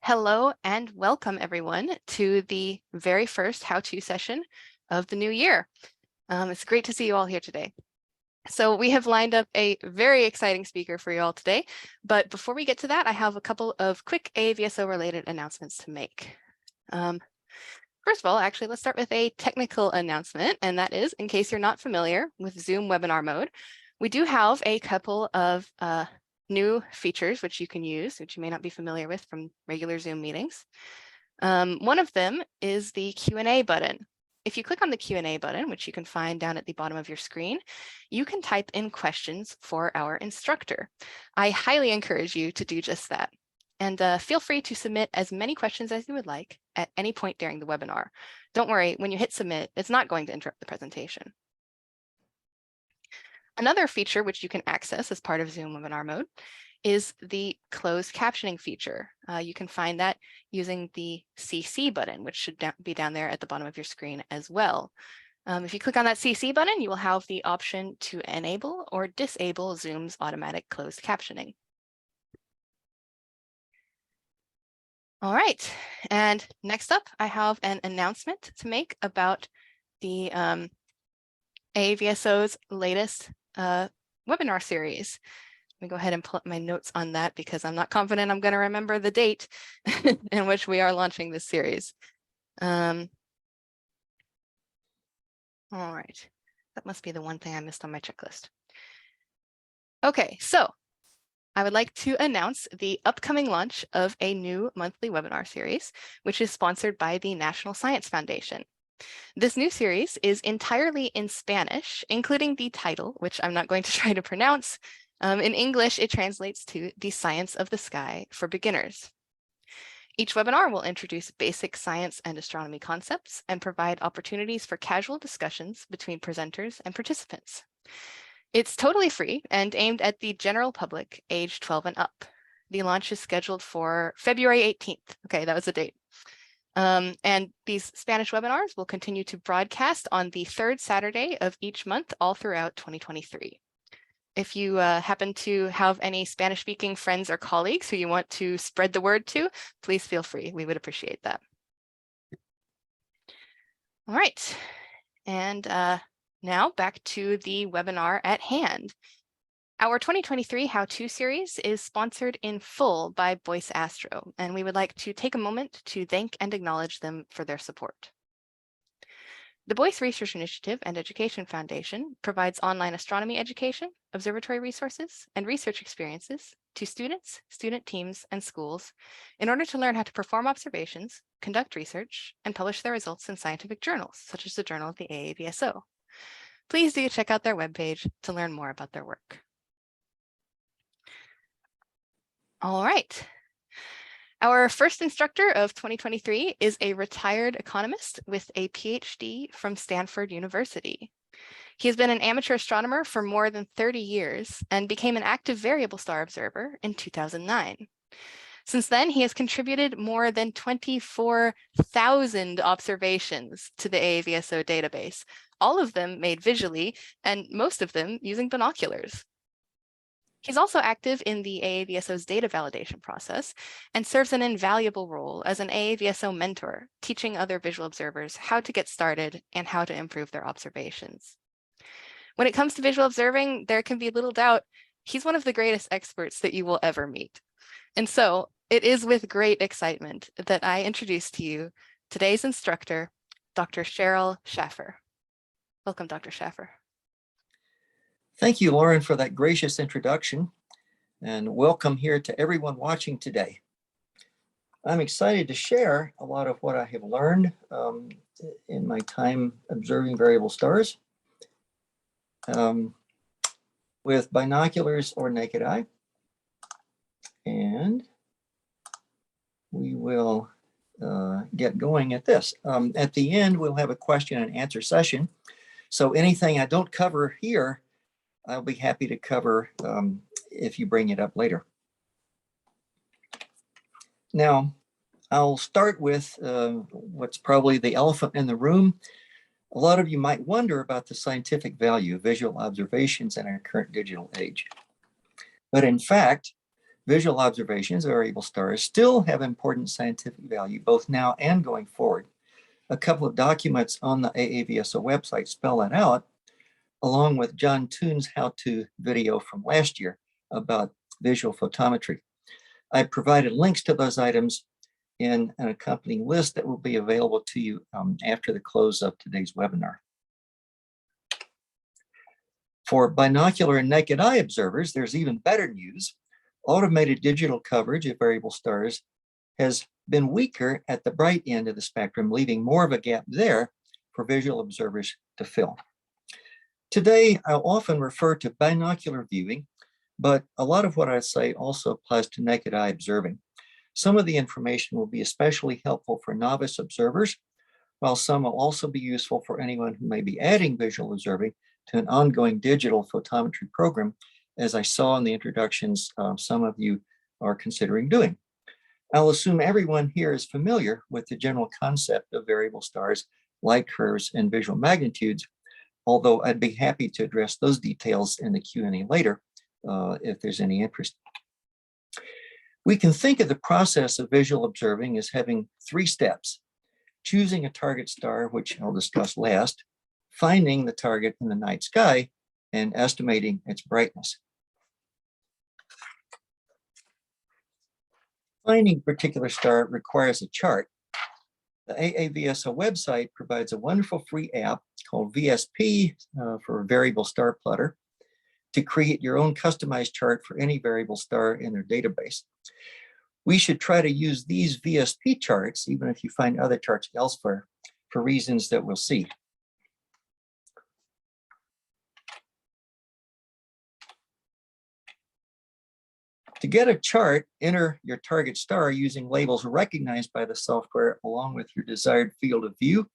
Hello and welcome everyone to the very first how-to session of the new year. It's great to see you all here today. So we have lined up a very exciting speaker for you all today, but before we get to that, I have a couple of quick AAVSO related announcements to make. First of all, actually, let's start with a technical announcement, and that is, in case you're not familiar with Zoom webinar mode, we do have a couple of new features which you can use, which you may not be familiar with from regular Zoom meetings. One of them is the Q&A button. If you click on the Q&A button, which you can find down at the bottom of your screen, you can type in questions for our instructor. I highly encourage you to do just that. And feel free to submit as many questions as you would like at any point during the webinar. Don't worry, when you hit submit, it's not going to interrupt the presentation. Another feature which you can access as part of Zoom webinar mode is the closed captioning feature. You can find that using the CC button, which should be down there at the bottom of your screen as well. If you click on that CC button, you will have the option to enable or disable Zoom's automatic closed captioning. All right, and next up, I have an announcement to make about the AAVSO's latest webinar series. Let me go ahead and pull up my notes on that because I'm not confident I'm going to remember the date in which we are launching this series. All right, that must be the one thing I missed on my checklist. Okay, so I would like to announce the upcoming launch of a new monthly webinar series, which is sponsored by the National Science Foundation. This new series is entirely in Spanish, including the title, which I'm not going to try to pronounce. In English, it translates to The Science of the Sky for Beginners. Each webinar will introduce basic science and astronomy concepts and provide opportunities for casual discussions between presenters and participants. It's totally free and aimed at the general public, age 12 and up. The launch is scheduled for February 18th. Okay, that was the date. And these Spanish webinars will continue to broadcast on the third Saturday of each month all throughout 2023. If you happen to have any Spanish-speaking friends or colleagues who you want to spread the word to, please feel free. We would appreciate that. All right, and now back to the webinar at hand. Our 2023 How-To series is sponsored in full by Boyce Astro, and we would like to take a moment to thank and acknowledge them for their support. The Boyce Research Initiative and Education Foundation provides online astronomy education, observatory resources, and research experiences to students, student teams, and schools in order to learn how to perform observations, conduct research, and publish their results in scientific journals, such as the Journal of the AAVSO. Please do check out their webpage to learn more about their work. All right. Our first instructor of 2023 is a retired economist with a Ph.D. from Stanford University. He has been an amateur astronomer for more than 30 years and became an active variable star observer in 2009. Since then, he has contributed more than 24,000 observations to the AAVSO database, all of them made visually, and most of them using binoculars. He's also active in the AAVSO's data validation process and serves an invaluable role as an AAVSO mentor, teaching other visual observers how to get started and how to improve their observations. When it comes to visual observing, there can be little doubt he's one of the greatest experts that you will ever meet. And so it is with great excitement that I introduce to you today's instructor, Dr. Sherrill Shaffer. Welcome, Dr. Shaffer. Thank you, Lauren, for that gracious introduction, and welcome here to everyone watching today. I'm excited to share a lot of what I have learned in my time observing variable stars with binoculars or naked eye. And we will get going at this. At the end, we'll have a question and answer session. So anything I don't cover here, I'll be happy to cover if you bring it up later. Now, I'll start with what's probably the elephant in the room. A lot of you might wonder about the scientific value of visual observations in our current digital age. But in fact, visual observations of variable stars still have important scientific value, both now and going forward. A couple of documents on the AAVSO website spell that out, along with John Toon's how-to video from last year about visual photometry. I provided links to those items in an accompanying list that will be available to you after the close of today's webinar. For binocular and naked eye observers, there's even better news. Automated digital coverage of variable stars has been weaker at the bright end of the spectrum, leaving more of a gap there for visual observers to fill. Today, I'll often refer to binocular viewing, but a lot of what I say also applies to naked eye observing. Some of the information will be especially helpful for novice observers, while some will also be useful for anyone who may be adding visual observing to an ongoing digital photometry program, as I saw in the introductions some of you are considering doing. I'll assume everyone here is familiar with the general concept of variable stars, light curves, and visual magnitudes, although I'd be happy to address those details in the Q&A later if there's any interest. We can think of the process of visual observing as having 3 steps: choosing a target star, which I'll discuss last, finding the target in the night sky, and estimating its brightness. Finding a particular star requires a chart. The AAVSO website provides a wonderful free app called VSP for Variable Star Plotter to create your own customized chart for any variable star in their database. We should try to use these VSP charts, even if you find other charts elsewhere, for reasons that we'll see. To get a chart, enter your target star using labels recognized by the software along with your desired field of view,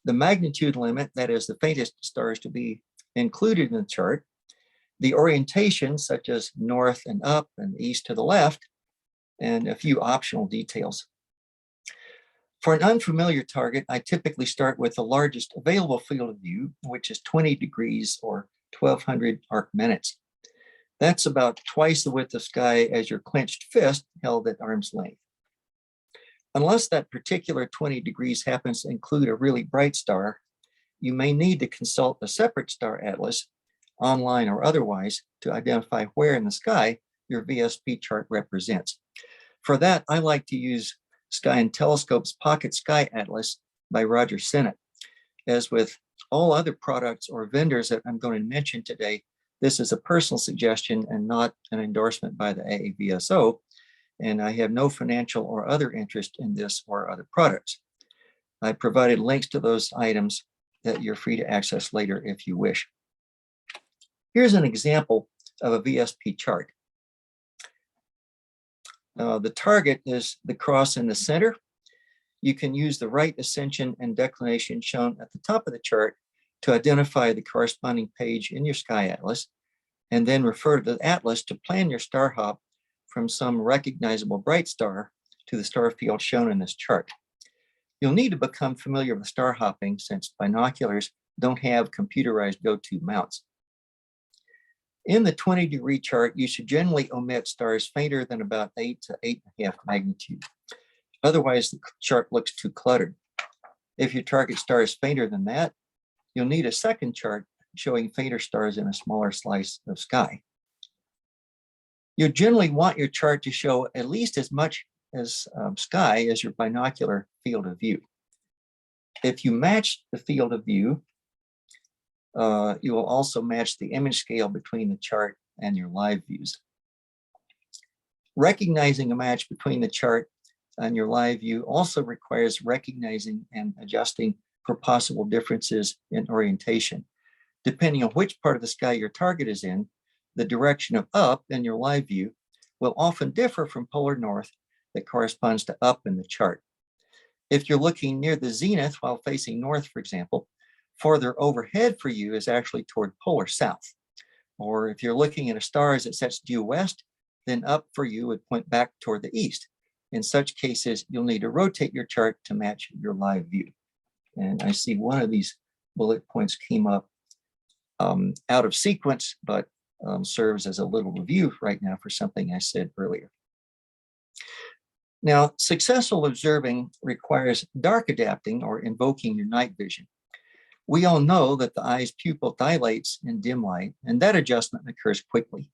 the magnitude limit, that is the faintest stars to be included in the chart, the orientation such as north and up and east to the left, and a few optional details. For an unfamiliar target, I typically start with the largest available field of view, which is 20 degrees or 1200 arc minutes. That's about twice the width of sky as your clenched fist held at arm's length. Unless that particular 20 degrees happens to include a really bright star, you may need to consult a separate star atlas, online or otherwise, to identify where in the sky your VSP chart represents. For that, I like to use Sky and Telescope's Pocket Sky Atlas by Roger Sennett. As with all other products or vendors that I'm going to mention today, this is a personal suggestion and not an endorsement by the AAVSO, and I have no financial or other interest in this or other products. I provided links to those items that you're free to access later if you wish. Here's an example of a VSP chart. The target is the cross in the center. You can use the right ascension and declination shown at the top of the chart to identify the corresponding page in your sky atlas, and then refer to the atlas to plan your star hop from some recognizable bright star to the star field shown in this chart. You'll need to become familiar with star hopping since binoculars don't have computerized go-to mounts. In the 20-degree chart, you should generally omit stars fainter than about 8 to 8.5 magnitude. Otherwise, the chart looks too cluttered. If your target star is fainter than that, you'll need a second chart showing fainter stars in a smaller slice of sky. You generally want your chart to show at least as much as sky as your binocular field of view. If you match the field of view, you will also match the image scale between the chart and your live views. Recognizing a match between the chart and your live view also requires recognizing and adjusting for possible differences in orientation. Depending on which part of the sky your target is in, the direction of up in your live view will often differ from polar north that corresponds to up in the chart. If you're looking near the zenith while facing north, for example, farther overhead for you is actually toward polar south. Or if you're looking at a star as it sets due west, then up for you would point back toward the east. In such cases, you'll need to rotate your chart to match your live view. And I see one of these bullet points came up out of sequence, but serves as a little review right now for something I said earlier. Now, successful observing requires dark adapting or invoking your night vision. We all know that the eye's pupil dilates in dim light, and that adjustment occurs quickly.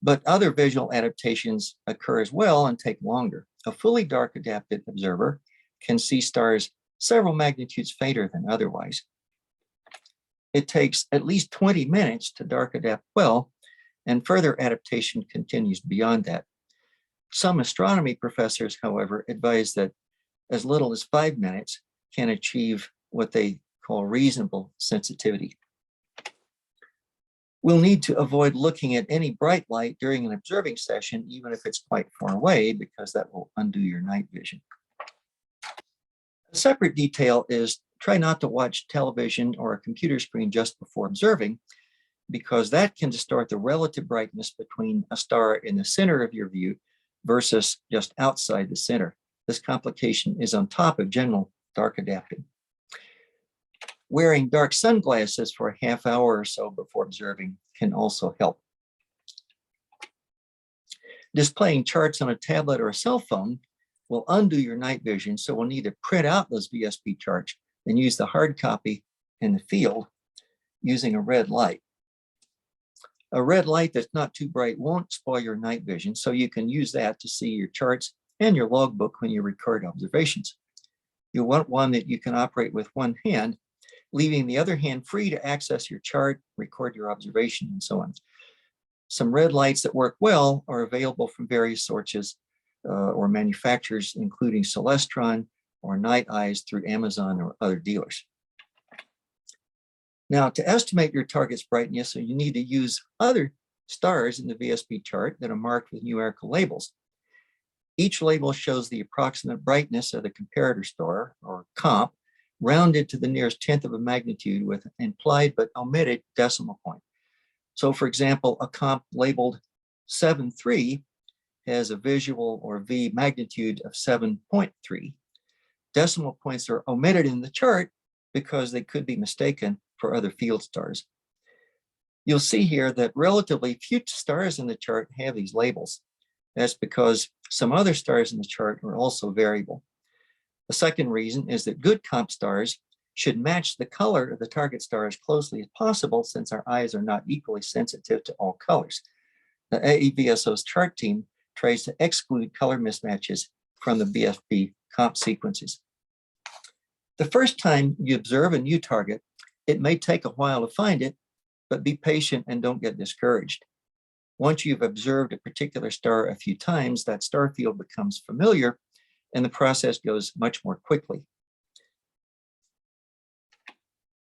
But other visual adaptations occur as well and take longer. A fully dark adapted observer can see stars several magnitudes fainter than otherwise. It takes at least 20 minutes to dark adapt well, and further adaptation continues beyond that. Some astronomy professors, however, advise that as little as 5 minutes can achieve what they call reasonable sensitivity. We'll need to avoid looking at any bright light during an observing session, even if it's quite far away, because that will undo your night vision. A separate detail is try not to watch television or a computer screen just before observing, because that can distort the relative brightness between a star in the center of your view versus just outside the center. This complication is on top of general dark adapting. Wearing dark sunglasses for a half hour or so before observing can also help. Displaying charts on a tablet or a cell phone will undo your night vision, so we'll need to print out those VSP charts and use the hard copy in the field using a red light. A red light that's not too bright won't spoil your night vision, so you can use that to see your charts and your logbook when you record observations. You'll want one that you can operate with one hand, leaving the other hand free to access your chart, record your observation, and so on. Some red lights that work well are available from various sources or manufacturers, including Celestron or Night Eyes through Amazon or other dealers. Now, to estimate your target's brightness, you need to use other stars in the VSP chart that are marked with numerical labels. Each label shows the approximate brightness of the comparator star, or comp, rounded to the nearest tenth of a magnitude with an implied but omitted decimal point. So, for example, a comp labeled 7.3 has a visual or V magnitude of 7.3. Decimal points are omitted in the chart because they could be mistaken for other field stars. You'll see here that relatively few stars in the chart have these labels. That's because some other stars in the chart are also variable. The second reason is that good comp stars should match the color of the target star as closely as possible, since our eyes are not equally sensitive to all colors. The AAVSO's chart team tries to exclude color mismatches from the VSP comp sequences. The first time you observe a new target, it may take a while to find it, but be patient and don't get discouraged. Once you've observed a particular star a few times, that star field becomes familiar and the process goes much more quickly.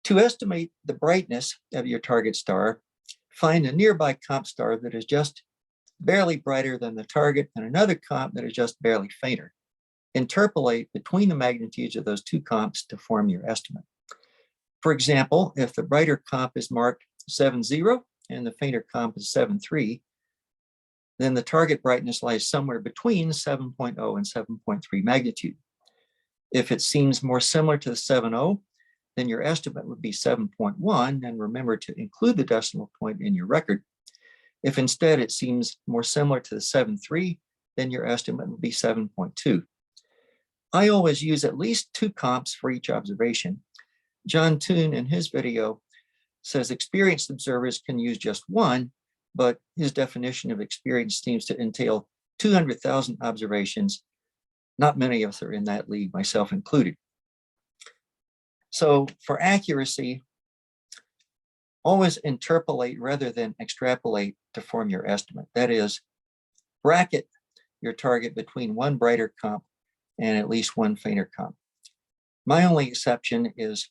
To estimate the brightness of your target star, find a nearby comp star that is just barely brighter than the target and another comp that is just barely fainter. Interpolate between the magnitudes of those two comps to form your estimate. For example, if the brighter comp is marked 7.0 and the fainter comp is 7.3, then the target brightness lies somewhere between 7.0 and 7.3 magnitude. If it seems more similar to the 7.0, then your estimate would be 7.1, and remember to include the decimal point in your record. If instead it seems more similar to the 7.3, then your estimate would be 7.2. I always use at least two comps for each observation. John Toon in his video says experienced observers can use just one, but his definition of experience seems to entail 200,000 observations. Not many of us are in that league, myself included. So for accuracy, always interpolate rather than extrapolate to form your estimate. That is, bracket your target between one brighter comp and at least one fainter comp. My only exception is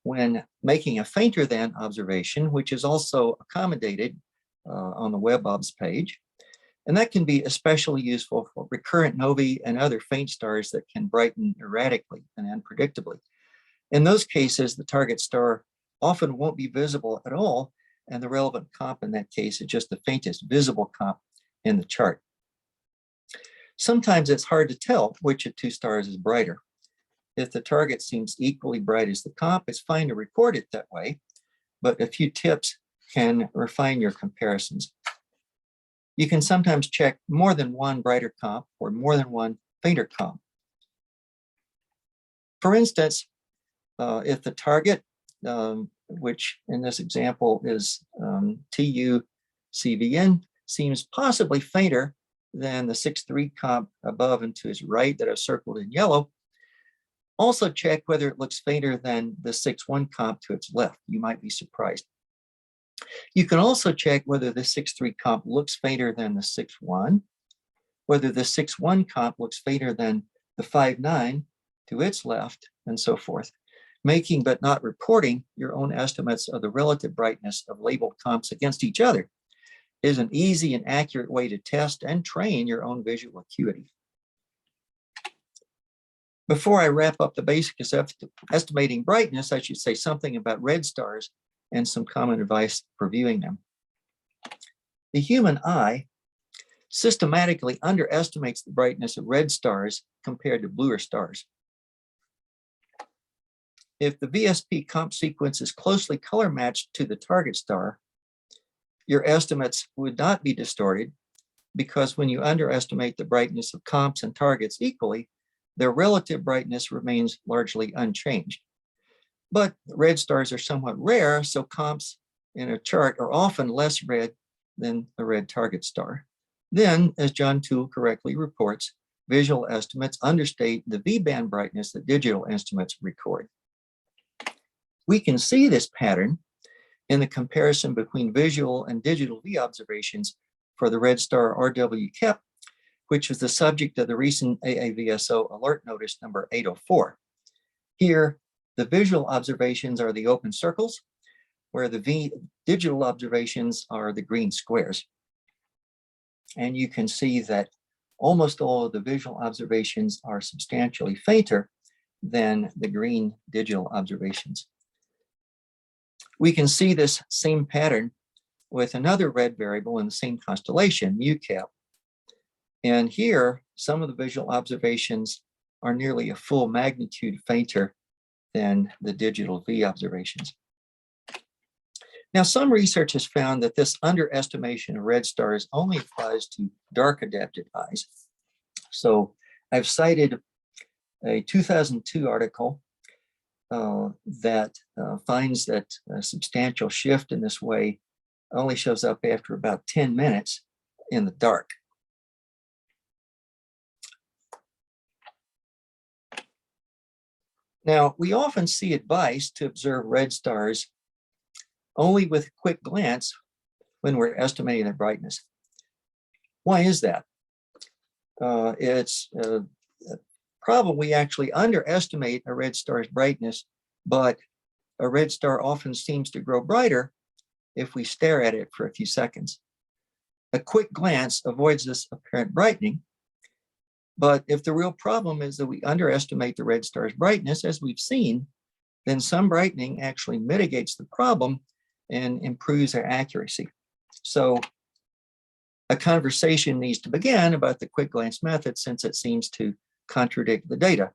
when making a fainter than observation, which is also accommodated on the WebObs page. And that can be especially useful for recurrent novae and other faint stars that can brighten erratically and unpredictably. In those cases, the target star often won't be visible at all, and the relevant comp in that case is just the faintest visible comp in the chart. Sometimes it's hard to tell which of two stars is brighter. If the target seems equally bright as the comp, it's fine to record it that way, but a few tips can refine your comparisons. You can sometimes check more than one brighter comp or more than one fainter comp. For instance, if the target, which in this example is TU-CVN, seems possibly fainter than the 6.3 comp above and to its right that I've circled in yellow, also check whether it looks fainter than the 6.1 comp to its left. You might be surprised. You can also check whether the 6.3 comp looks fainter than the 6.1, whether the 6.1 comp looks fainter than the 5.9 to its left, and so forth. Making but not reporting your own estimates of the relative brightness of labeled comps against each other is an easy and accurate way to test and train your own visual acuity. Before I wrap up the basics of estimating brightness, I should say something about red stars and some common advice for viewing them. The human eye systematically underestimates the brightness of red stars compared to bluer stars. If the VSP comp sequence is closely color matched to the target star, your estimates would not be distorted, because when you underestimate the brightness of comps and targets equally, their relative brightness remains largely unchanged. But red stars are somewhat rare, so comps in a chart are often less red than a red target star. Then, as John Toole correctly reports, visual estimates understate the V-band brightness that digital estimates record. We can see this pattern in the comparison between visual and digital V observations for the red star RW Kep, which was the subject of the recent AAVSO alert notice number 804. Here, the visual observations are the open circles, where the digital observations are the green squares. And you can see that almost all of the visual observations are substantially fainter than the green digital observations. We can see this same pattern with another red variable in the same constellation, mu Cap. And here, some of the visual observations are nearly a full magnitude fainter than the digital V observations. Now, some research has found that this underestimation of red stars only applies to dark adapted eyes. So I've cited a 2002 article that finds that a substantial shift in this way only shows up after about 10 minutes in the dark. Now, we often see advice to observe red stars only with a quick glance when we're estimating their brightness. Why is that? It's a problem. We actually underestimate a red star's brightness, but a red star often seems to grow brighter if we stare at it for a few seconds. A quick glance avoids this apparent brightening. But if the real problem is that we underestimate the red star's brightness, as we've seen, then some brightening actually mitigates the problem and improves our accuracy. So a conversation needs to begin about the quick glance method, since it seems to contradict the data.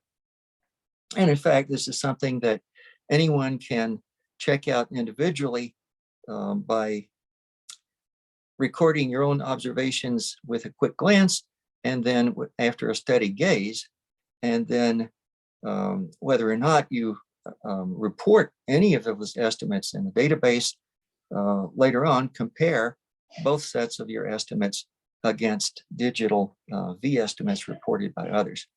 And in fact, this is something that anyone can check out individually by recording your own observations with a quick glance, and then after a steady gaze, and then whether or not you report any of those estimates in the database, later on compare both sets of your estimates against digital V estimates reported by others.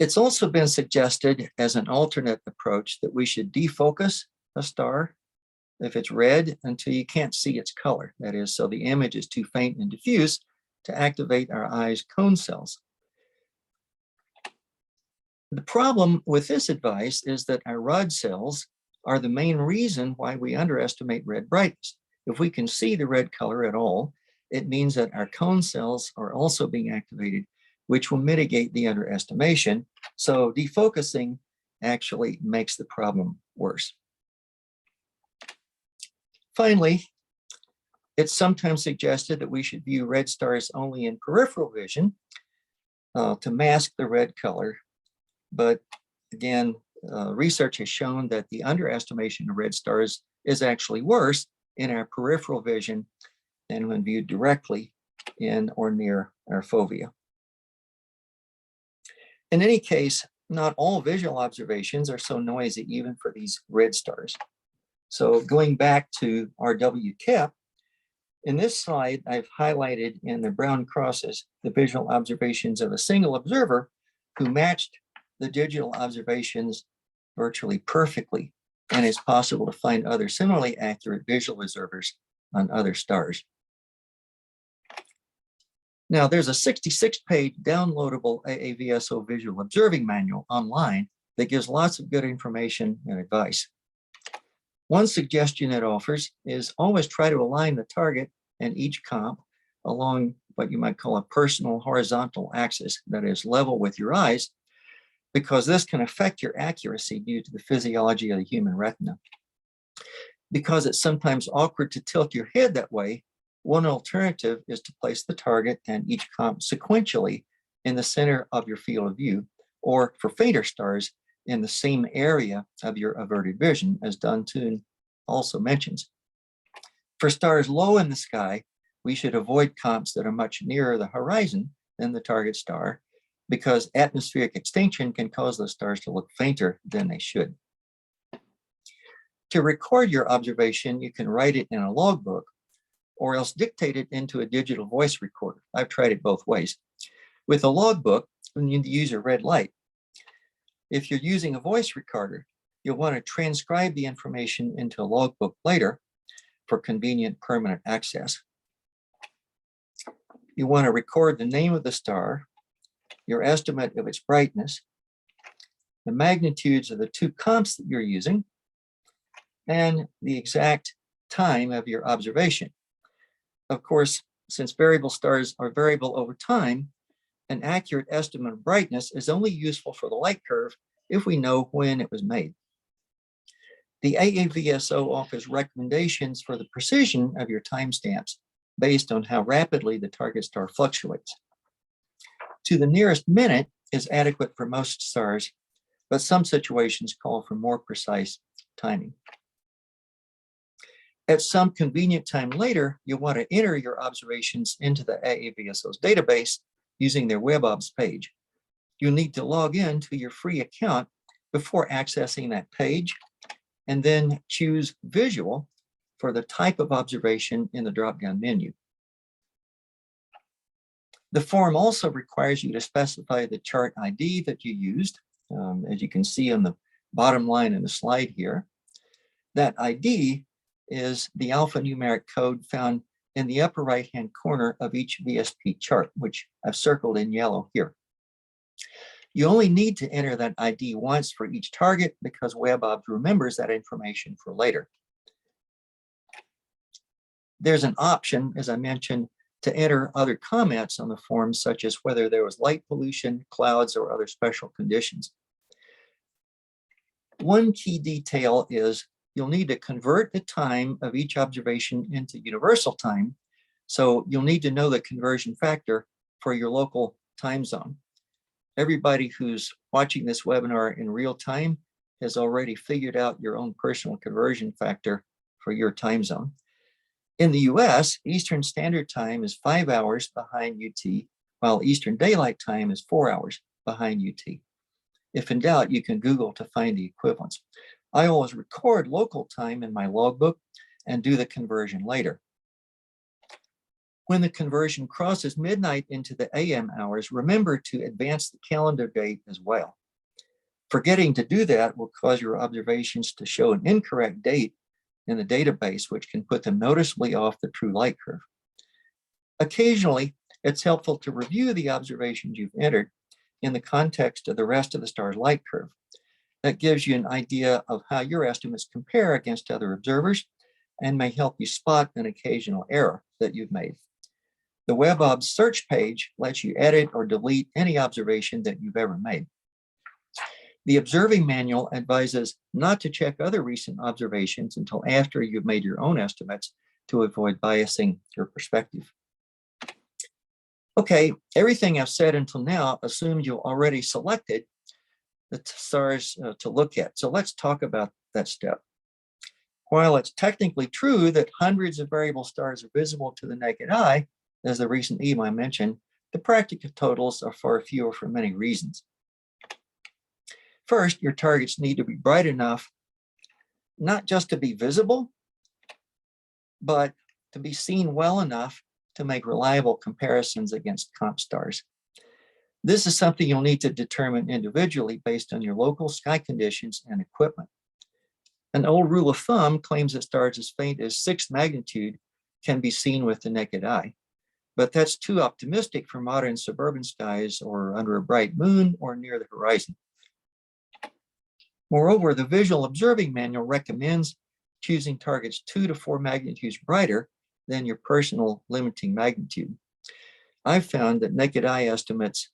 It's also been suggested as an alternate approach that we should defocus a star if it's red until you can't see its color. That is, so the image is too faint and diffuse to activate our eye's cone cells. The problem with this advice is that our rod cells are the main reason why we underestimate red brightness. If we can see the red color at all, it means that our cone cells are also being activated, which will mitigate the underestimation. So defocusing actually makes the problem worse. Finally, it's sometimes suggested that we should view red stars only in peripheral vision to mask the red color. But again, research has shown that the underestimation of red stars is actually worse in our peripheral vision than when viewed directly in or near our fovea. In any case, not all visual observations are so noisy even for these red stars. So going back to R.W. Kep, in this slide, I've highlighted in the brown crosses the visual observations of a single observer who matched the digital observations virtually perfectly, and it's possible to find other similarly accurate visual observers on other stars. Now, there's a 66-page downloadable AAVSO visual observing manual online that gives lots of good information and advice. One suggestion it offers is always try to align the target and each comp along what you might call a personal horizontal axis that is level with your eyes, because this can affect your accuracy due to the physiology of the human retina. Because it's sometimes awkward to tilt your head that way, one alternative is to place the target and each comp sequentially in the center of your field of view, or for fainter stars, in the same area of your averted vision, as Duntun also mentions. For stars low in the sky, we should avoid comps that are much nearer the horizon than the target star, because atmospheric extinction can cause those stars to look fainter than they should. To record your observation, you can write it in a logbook or else dictate it into a digital voice recorder. I've tried it both ways. With a logbook, you need to use a red light. If you're using a voice recorder, you'll want to transcribe the information into a logbook later for convenient permanent access. You want to record the name of the star, your estimate of its brightness, the magnitudes of the two comps that you're using, and the exact time of your observation. Of course, since variable stars are variable over time, an accurate estimate of brightness is only useful for the light curve if we know when it was made. The AAVSO offers recommendations for the precision of your timestamps based on how rapidly the target star fluctuates. To the nearest minute is adequate for most stars, but some situations call for more precise timing. At some convenient time later, you'll want to enter your observations into the AAVSO's database using their WebObs page. You'll need to log in to your free account before accessing that page, and then choose Visual for the type of observation in the drop-down menu. The form also requires you to specify the chart ID that you used, as you can see on the bottom line in the slide here. That ID is the alphanumeric code found in the upper right-hand corner of each VSP chart, which I've circled in yellow here. You only need to enter that ID once for each target because WebObs remembers that information for later. There's an option, as I mentioned, to enter other comments on the form, such as whether there was light pollution, clouds, or other special conditions. One key detail is you'll need to convert the time of each observation into universal time. So you'll need to know the conversion factor for your local time zone. Everybody who's watching this webinar in real time has already figured out your own personal conversion factor for your time zone. In the US, Eastern Standard Time is 5 hours behind UT, while Eastern Daylight Time is 4 hours behind UT. If in doubt, you can Google to find the equivalents. I always record local time in my logbook and do the conversion later. When the conversion crosses midnight into the AM hours, remember to advance the calendar date as well. Forgetting to do that will cause your observations to show an incorrect date in the database, which can put them noticeably off the true light curve. Occasionally, it's helpful to review the observations you've entered in the context of the rest of the star's light curve. That gives you an idea of how your estimates compare against other observers and may help you spot an occasional error that you've made. The WebObs search page lets you edit or delete any observation that you've ever made. The observing manual advises not to check other recent observations until after you've made your own estimates to avoid biasing your perspective. Okay, everything I've said until now assumes you already selected the stars to look at. So let's talk about that step. While it's technically true that hundreds of variable stars are visible to the naked eye, as the recent EMI mentioned, the practical totals are far fewer for many reasons. First, your targets need to be bright enough, not just to be visible, but to be seen well enough to make reliable comparisons against comp stars. This is something you'll need to determine individually based on your local sky conditions and equipment. An old rule of thumb claims that stars as faint as 6th magnitude can be seen with the naked eye, but that's too optimistic for modern suburban skies or under a bright moon or near the horizon. Moreover, the Visual Observing Manual recommends choosing targets 2 to 4 magnitudes brighter than your personal limiting magnitude. I've found that naked eye estimates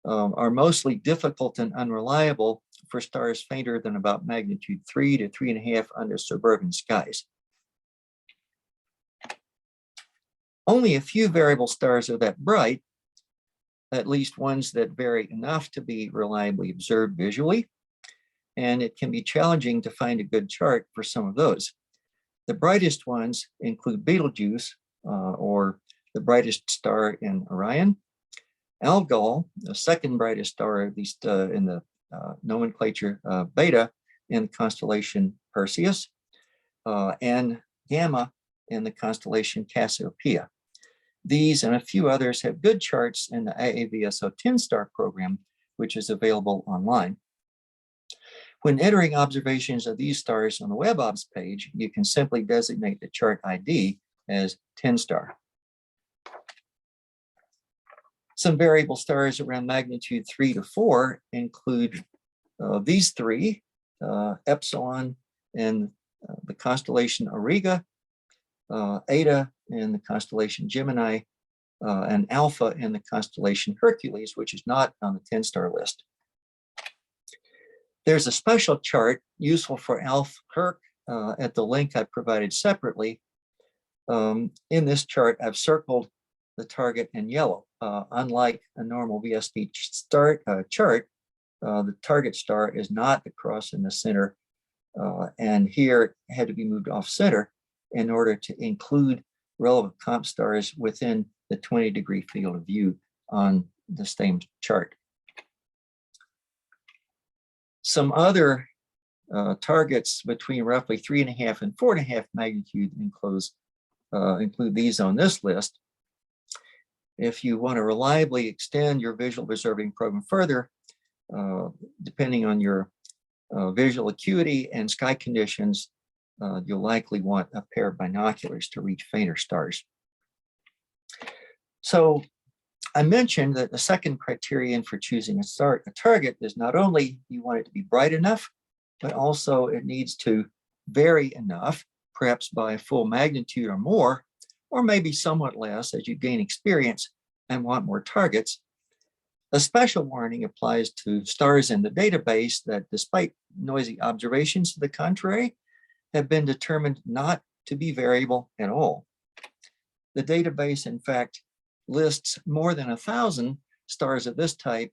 are mostly difficult and unreliable for stars fainter than about magnitude 3 to 3.5 under suburban skies. Only a few variable stars are that bright, at least ones that vary enough to be reliably observed visually, and it can be challenging to find a good chart for some of those. The brightest ones include Betelgeuse, or the brightest star in Orion, Algol, the second brightest star, at least in the nomenclature, Beta in the constellation Perseus, and Gamma in the constellation Cassiopeia. These and a few others have good charts in the AAVSO 10-star program, which is available online. When entering observations of these stars on the WebObs page, you can simply designate the chart ID as 10-star. Some variable stars around magnitude 3 to 4 include these three, Epsilon in the constellation Auriga, Eta in the constellation Gemini, and Alpha in the constellation Hercules, which is not on the 10-star list. There's a special chart useful for Alpha Herc at the link I provided separately. In this chart, I've circled the target in yellow. Unlike a normal VSD chart, the target star is not the cross in the center, and here it had to be moved off center in order to include relevant comp stars within the 20-degree field of view on the same chart. Some other targets between roughly 3.5 and 4.5 magnitude include these on this list. If you want to reliably extend your visual observing program further, depending on your visual acuity and sky conditions, you'll likely want a pair of binoculars to reach fainter stars. So I mentioned that the second criterion for choosing a target is not only you want it to be bright enough, but also it needs to vary enough, perhaps by a full magnitude or more, or maybe somewhat less as you gain experience and want more targets. A special warning applies to stars in the database that, despite noisy observations to the contrary, have been determined not to be variable at all. The database, in fact, lists more than 1,000 stars of this type,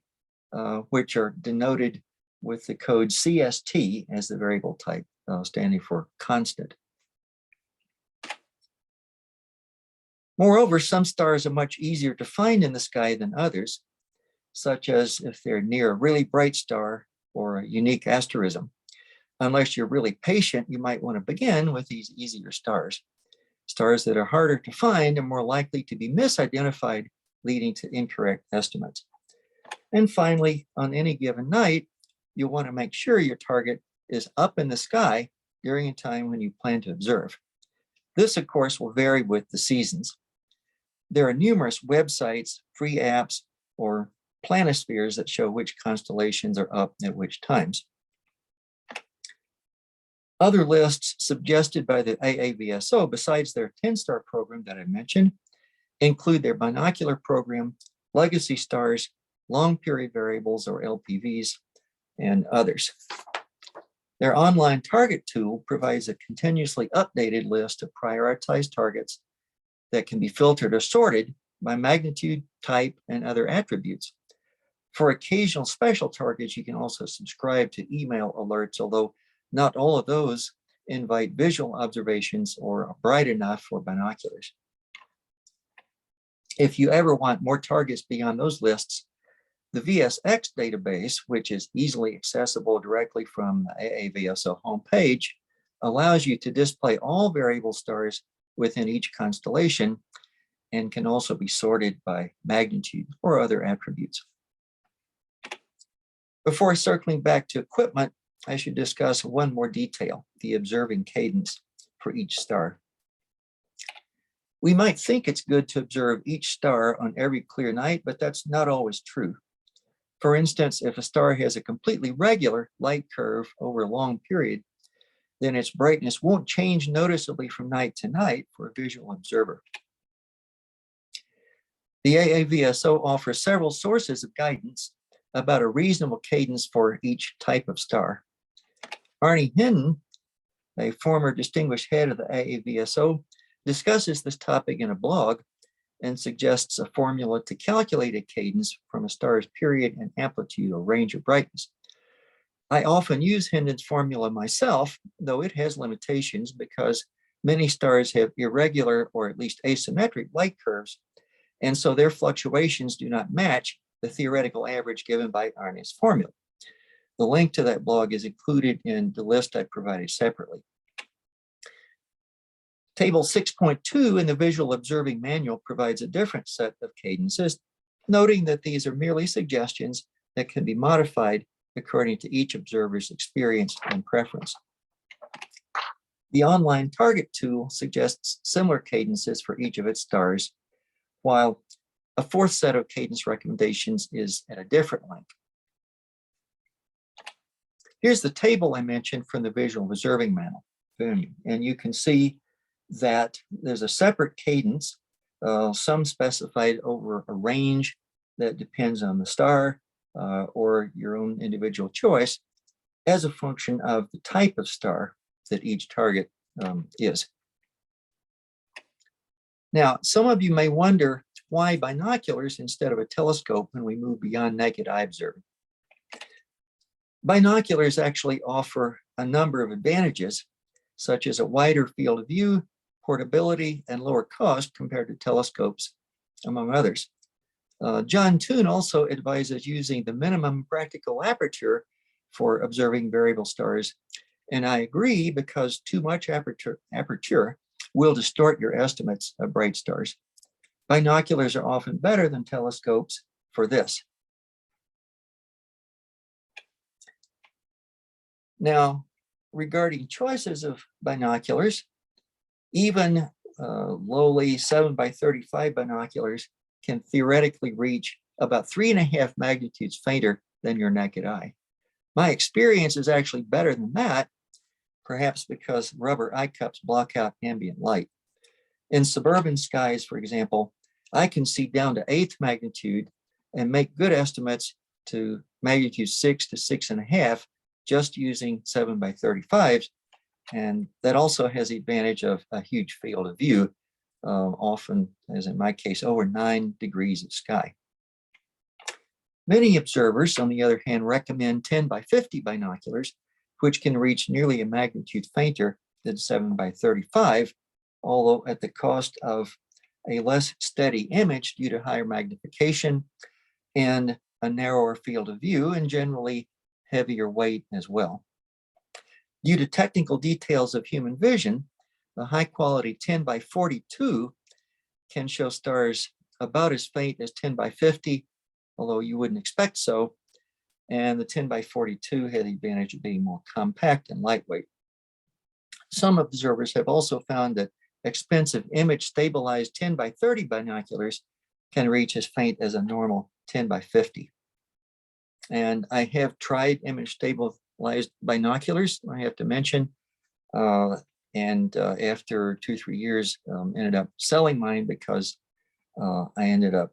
which are denoted with the code CST as the variable type, standing for constant. Moreover, some stars are much easier to find in the sky than others, such as if they're near a really bright star or a unique asterism. Unless you're really patient, you might want to begin with these easier stars. Stars that are harder to find are more likely to be misidentified, leading to incorrect estimates. And finally, on any given night, you'll want to make sure your target is up in the sky during a time when you plan to observe. This, of course, will vary with the seasons. There are numerous websites, free apps, or planispheres that show which constellations are up at which times. Other lists suggested by the AAVSO, besides their 10-star program that I mentioned, include their binocular program, legacy stars, long period variables or LPVs, and others. Their online target tool provides a continuously updated list of prioritized targets that can be filtered or sorted by magnitude, type, and other attributes. For occasional special targets, you can also subscribe to email alerts, although not all of those invite visual observations or are bright enough for binoculars. If you ever want more targets beyond those lists, the VSX database, which is easily accessible directly from the AAVSO homepage, allows you to display all variable stars within each constellation and can also be sorted by magnitude or other attributes. Before circling back to equipment, I should discuss one more detail, the observing cadence for each star. We might think it's good to observe each star on every clear night, but that's not always true. For instance, if a star has a completely regular light curve over a long period, then its brightness won't change noticeably from night to night for a visual observer. The AAVSO offers several sources of guidance about a reasonable cadence for each type of star. Arnie Hinton, a former distinguished head of the AAVSO, discusses this topic in a blog and suggests a formula to calculate a cadence from a star's period and amplitude or range of brightness. I often use Hinton's formula myself, though it has limitations because many stars have irregular or at least asymmetric light curves, and so their fluctuations do not match the theoretical average given by Arnie's formula. The link to that blog is included in the list I provided separately. Table 6.2 in the Visual Observing Manual provides a different set of cadences, noting that these are merely suggestions that can be modified according to each observer's experience and preference. The online target tool suggests similar cadences for each of its stars, while a fourth set of cadence recommendations is at a different link. Here's the table I mentioned from the Visual Observing Manual, and you can see that there's a separate cadence, some specified over a range that depends on the star or your own individual choice as a function of the type of star that each target is. Now, some of you may wonder why binoculars instead of a telescope when we move beyond naked eye observing. Binoculars actually offer a number of advantages, such as a wider field of view, portability, and lower cost compared to telescopes, among others. John Toon also advises using the minimum practical aperture for observing variable stars, and I agree because too much aperture will distort your estimates of bright stars. Binoculars are often better than telescopes for this. Now, regarding choices of binoculars, even lowly 7x35 binoculars can theoretically reach about 3.5 magnitudes fainter than your naked eye. My experience is actually better than that, perhaps because rubber eye cups block out ambient light. In suburban skies, for example, I can see down to 8th magnitude and make good estimates to magnitude 6 to 6.5 just using 7x35s. And that also has the advantage of a huge field of view, often, as in my case, over 9 degrees of sky. Many observers, on the other hand, recommend 10x50 binoculars, which can reach nearly a magnitude fainter than 7x35, although at the cost of a less steady image due to higher magnification and a narrower field of view, and generally heavier weight as well. Due to technical details of human vision, the high-quality 10x42 can show stars about as faint as 10x50, although you wouldn't expect so, and the 10x42 had the advantage of being more compact and lightweight. Some observers have also found that expensive image-stabilized 10x30 binoculars can reach as faint as a normal 10x50. And I have tried image-stabilized binoculars, I have to mention, and after 2-3 years, ended up selling mine because I ended up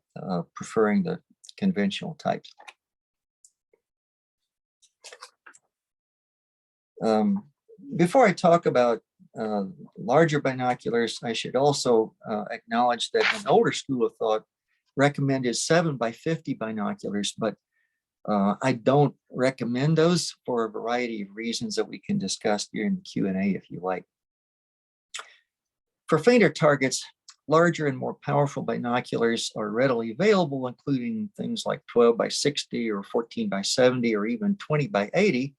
preferring the conventional types. Before I talk about larger binoculars, I should also acknowledge that an older school of thought recommended 7x50 binoculars, but I don't recommend those for a variety of reasons that we can discuss during the Q&A if you like. For fainter targets, larger and more powerful binoculars are readily available, including things like 12 by 60 or 14 by 70 or even 20 by 80,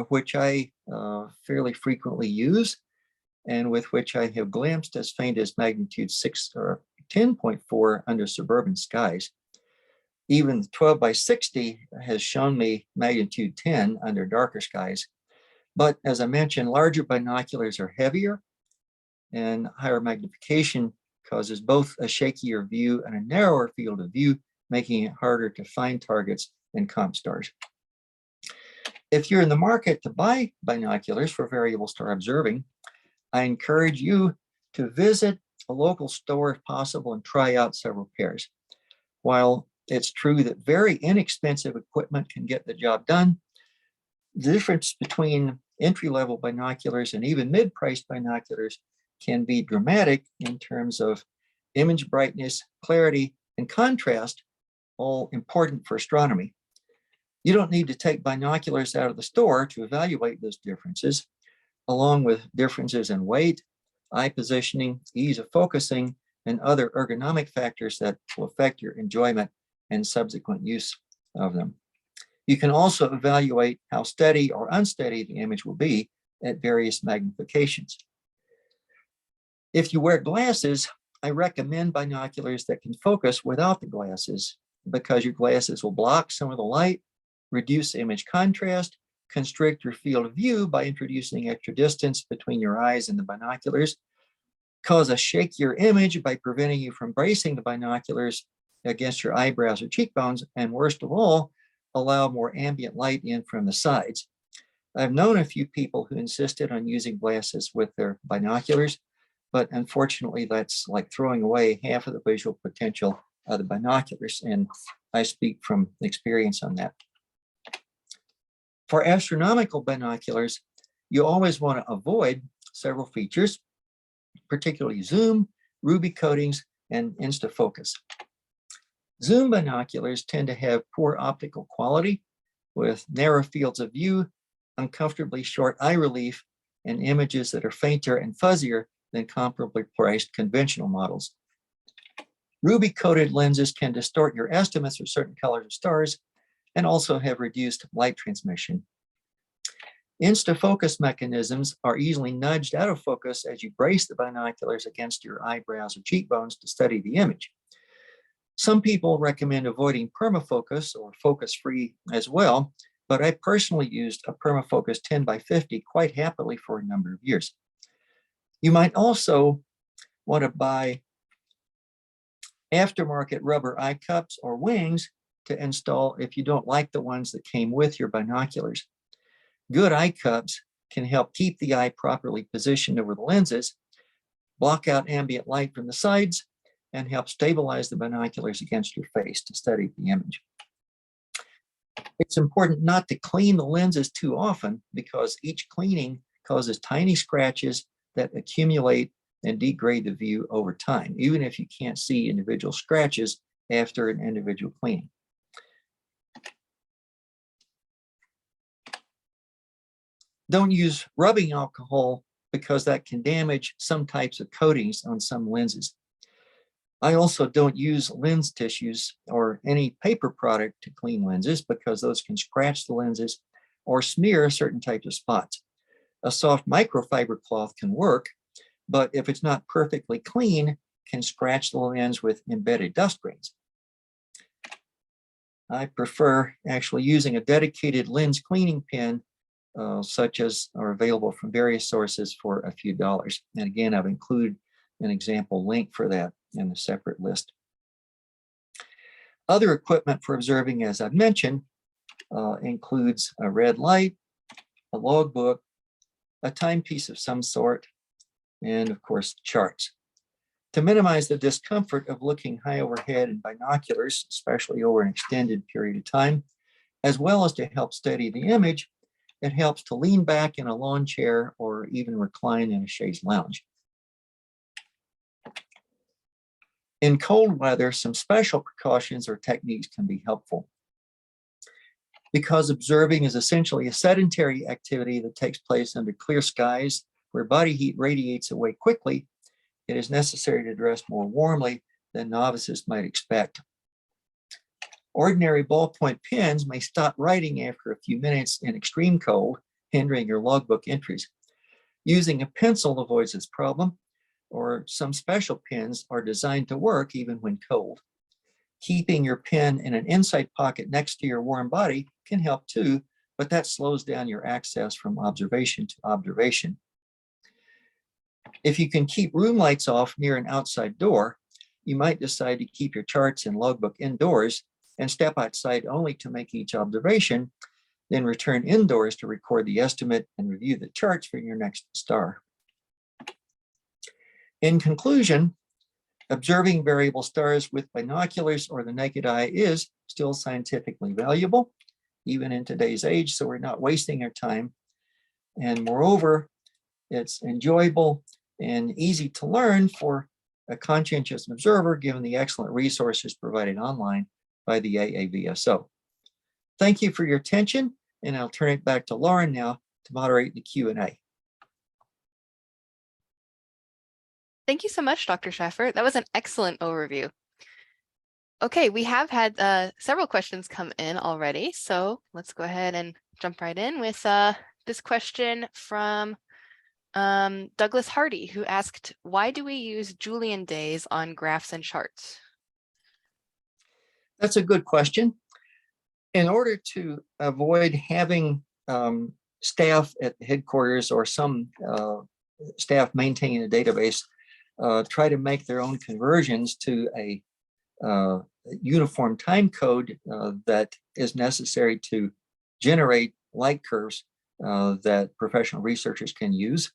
which I fairly frequently use and with which I have glimpsed as faint as magnitude 6 or 10.4 under suburban skies. Even 12 by 60 has shown me magnitude 10 under darker skies. But as I mentioned, larger binoculars are heavier, and higher magnification causes both a shakier view and a narrower field of view, making it harder to find targets and comp stars. If you're in the market to buy binoculars for variable star observing, I encourage you to visit a local store if possible and try out several pairs. While it's true that very inexpensive equipment can get the job done, the difference between entry-level binoculars and even mid-priced binoculars can be dramatic in terms of image brightness, clarity, and contrast, all important for astronomy. You don't need to take binoculars out of the store to evaluate those differences, along with differences in weight, eye positioning, ease of focusing, and other ergonomic factors that will affect your enjoyment and subsequent use of them. You can also evaluate how steady or unsteady the image will be at various magnifications. If you wear glasses, I recommend binoculars that can focus without the glasses because your glasses will block some of the light, reduce image contrast, constrict your field of view by introducing extra distance between your eyes and the binoculars, cause a shakier image by preventing you from bracing the binoculars against your eyebrows or cheekbones, and worst of all, allow more ambient light in from the sides. I've known a few people who insisted on using glasses with their binoculars, but unfortunately that's like throwing away half of the visual potential of the binoculars, and I speak from experience on that. For astronomical binoculars, you always want to avoid several features, particularly zoom, ruby coatings, and instafocus. Zoom binoculars tend to have poor optical quality with narrow fields of view, uncomfortably short eye relief, and images that are fainter and fuzzier than comparably priced conventional models. Ruby coated lenses can distort your estimates of certain colors of stars and also have reduced light transmission. Instafocus mechanisms are easily nudged out of focus as you brace the binoculars against your eyebrows or cheekbones to study the image. Some people recommend avoiding permafocus or focus-free as well, but I personally used a permafocus 10 by 50 quite happily for a number of years. You might also want to buy aftermarket rubber eye cups or wings to install if you don't like the ones that came with your binoculars. Good eye cups can help keep the eye properly positioned over the lenses, block out ambient light from the sides, and help stabilize the binoculars against your face to study the image. It's important not to clean the lenses too often because each cleaning causes tiny scratches that accumulate and degrade the view over time, even if you can't see individual scratches after an individual cleaning. Don't use rubbing alcohol because that can damage some types of coatings on some lenses. I also don't use lens tissues or any paper product to clean lenses because those can scratch the lenses or smear certain types of spots. A soft microfiber cloth can work, but if it's not perfectly clean, can scratch the lens with embedded dust grains. I prefer actually using a dedicated lens cleaning pen, such as are available from various sources for a few dollars. And again, I've included an example link for that in a separate list. Other equipment for observing, as I've mentioned, includes a red light, a logbook, a timepiece of some sort, and of course, charts. To minimize the discomfort of looking high overhead in binoculars, especially over an extended period of time, as well as to help steady the image, it helps to lean back in a lawn chair or even recline in a chaise lounge. In cold weather, some special precautions or techniques can be helpful. Because observing is essentially a sedentary activity that takes place under clear skies where body heat radiates away quickly, it is necessary to dress more warmly than novices might expect. Ordinary ballpoint pens may stop writing after a few minutes in extreme cold, hindering your logbook entries. Using a pencil avoids this problem, or some special pens are designed to work even when cold. Keeping your pen in an inside pocket next to your warm body can help too, but that slows down your access from observation to observation. If you can keep room lights off near an outside door, you might decide to keep your charts and logbook indoors and step outside only to make each observation, then return indoors to record the estimate and review the charts for your next star. In conclusion, observing variable stars with binoculars or the naked eye is still scientifically valuable, even in today's age, so we're not wasting our time. And moreover, it's enjoyable and easy to learn for a conscientious observer, given the excellent resources provided online by the AAVSO. Thank you for your attention, and I'll turn it back to Lauren now to moderate the Q&A. Thank you so much, Dr. Shaffer. That was an excellent overview. Okay, we have had several questions come in already, so let's go ahead and jump right in with this question from Douglas Hardy, who asked, why do we use Julian days on graphs and charts? That's a good question. In order to avoid having staff at headquarters or some staff maintaining a database try to make their own conversions to a uniform time code that is necessary to generate light curves that professional researchers can use.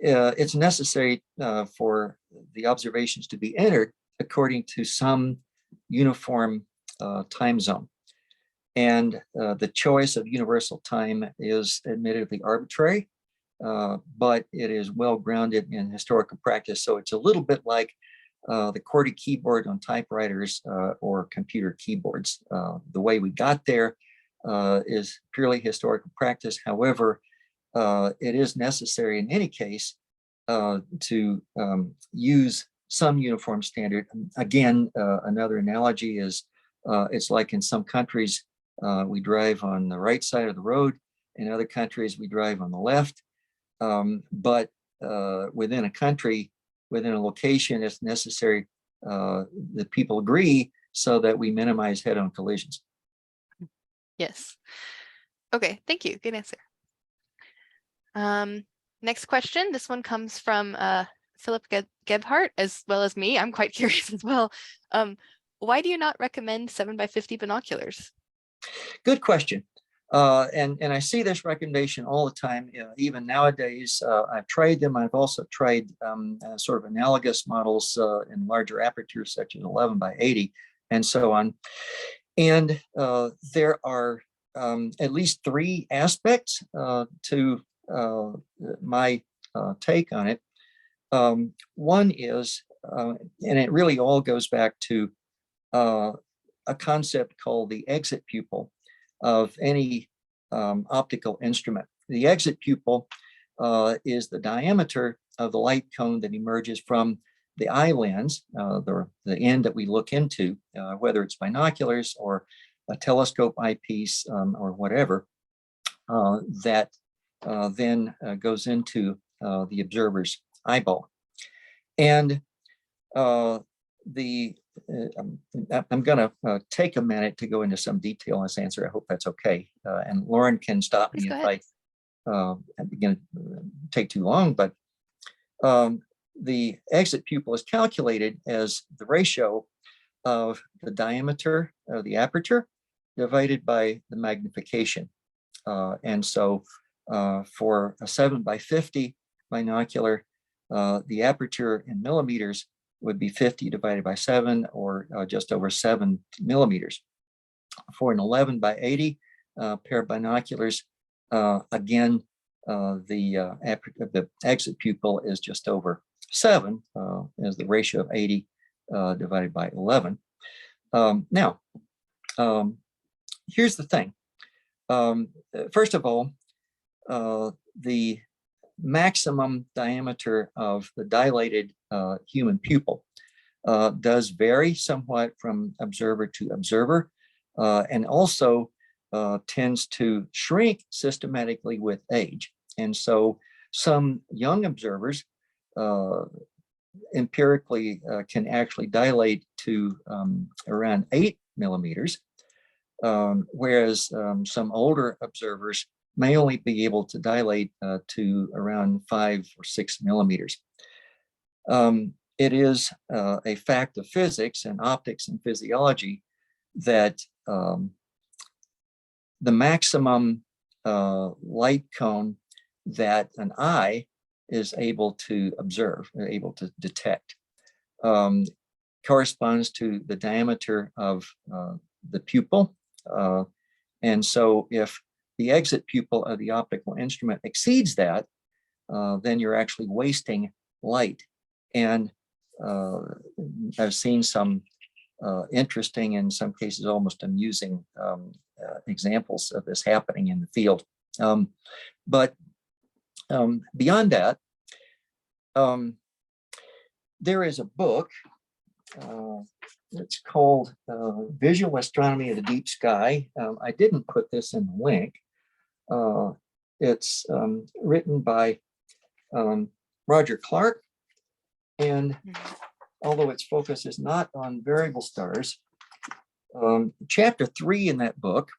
It's necessary for the observations to be entered according to some uniform time zone. And the choice of universal time is admittedly arbitrary, but it is well grounded in historical practice. So it's a little bit like the QWERTY keyboard on typewriters or computer keyboards. The way we got there is purely historical practice. However, it is necessary in any case to use some uniform standard. Again, another analogy is it's like in some countries we drive on the right side of the road. In other countries we drive on the left. But within a country, within a location, it's necessary that people agree so that we minimize head-on collisions. Yes. Okay, thank you. Good answer. Next question. This one comes from Philip Gebhardt, as well as me. I'm quite curious as well. Why do you not recommend 7x50 binoculars? Good question. And I see this recommendation all the time, even nowadays. I've tried them. I've also tried sort of analogous models in larger apertures, such as 11x80 and so on. And there are at least three aspects to my take on it. One is, and it really all goes back to a concept called the exit pupil of any optical instrument. The exit pupil is the diameter of the light cone that emerges from the eye lens, the end that we look into, whether it's binoculars or a telescope eyepiece or whatever, that then goes into the observer's eyeball. And I'm going to take a minute to go into some detail in this answer. I hope that's okay. And Lauren can stop me if I'm going to take too long. But the exit pupil is calculated as the ratio of the diameter of the aperture divided by the magnification. And so for a 7x50 binocular, the aperture in millimeters would be 50 divided by 7, or just over 7 millimeters. For an 11x80 pair of binoculars, again, the exit pupil is just over 7, as the ratio of 80 divided by 11. Now, here's the thing. First of all, the maximum diameter of the dilated human pupil does vary somewhat from observer to observer, and also tends to shrink systematically with age. And so some young observers empirically can actually dilate to around 8 millimeters, whereas some older observers may only be able to dilate to around 5 or 6 millimeters. It is a fact of physics and optics and physiology that the maximum light cone that an eye is able to observe, able to detect, corresponds to the diameter of the pupil. And so if the exit pupil of the optical instrument exceeds that, then you're actually wasting light. And I've seen some interesting, in some cases almost amusing examples of this happening in the field. But beyond that, there is a book. It's called Visual Astronomy of the Deep Sky. I didn't put this in the link. It's written by Roger Clark, and although its focus is not on variable stars, chapter 3 in that book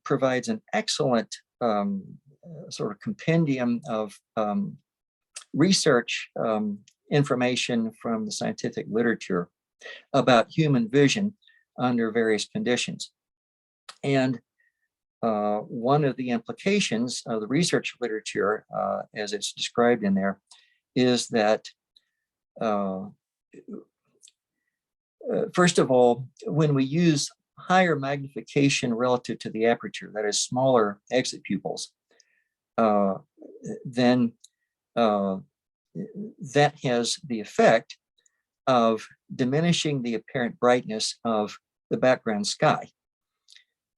provides an excellent sort of compendium of research information from the scientific literature about human vision under various conditions. And one of the implications of the research literature, as it's described in there, is that first of all, when we use higher magnification relative to the aperture, that is smaller exit pupils, then that has the effect of diminishing the apparent brightness of the background sky.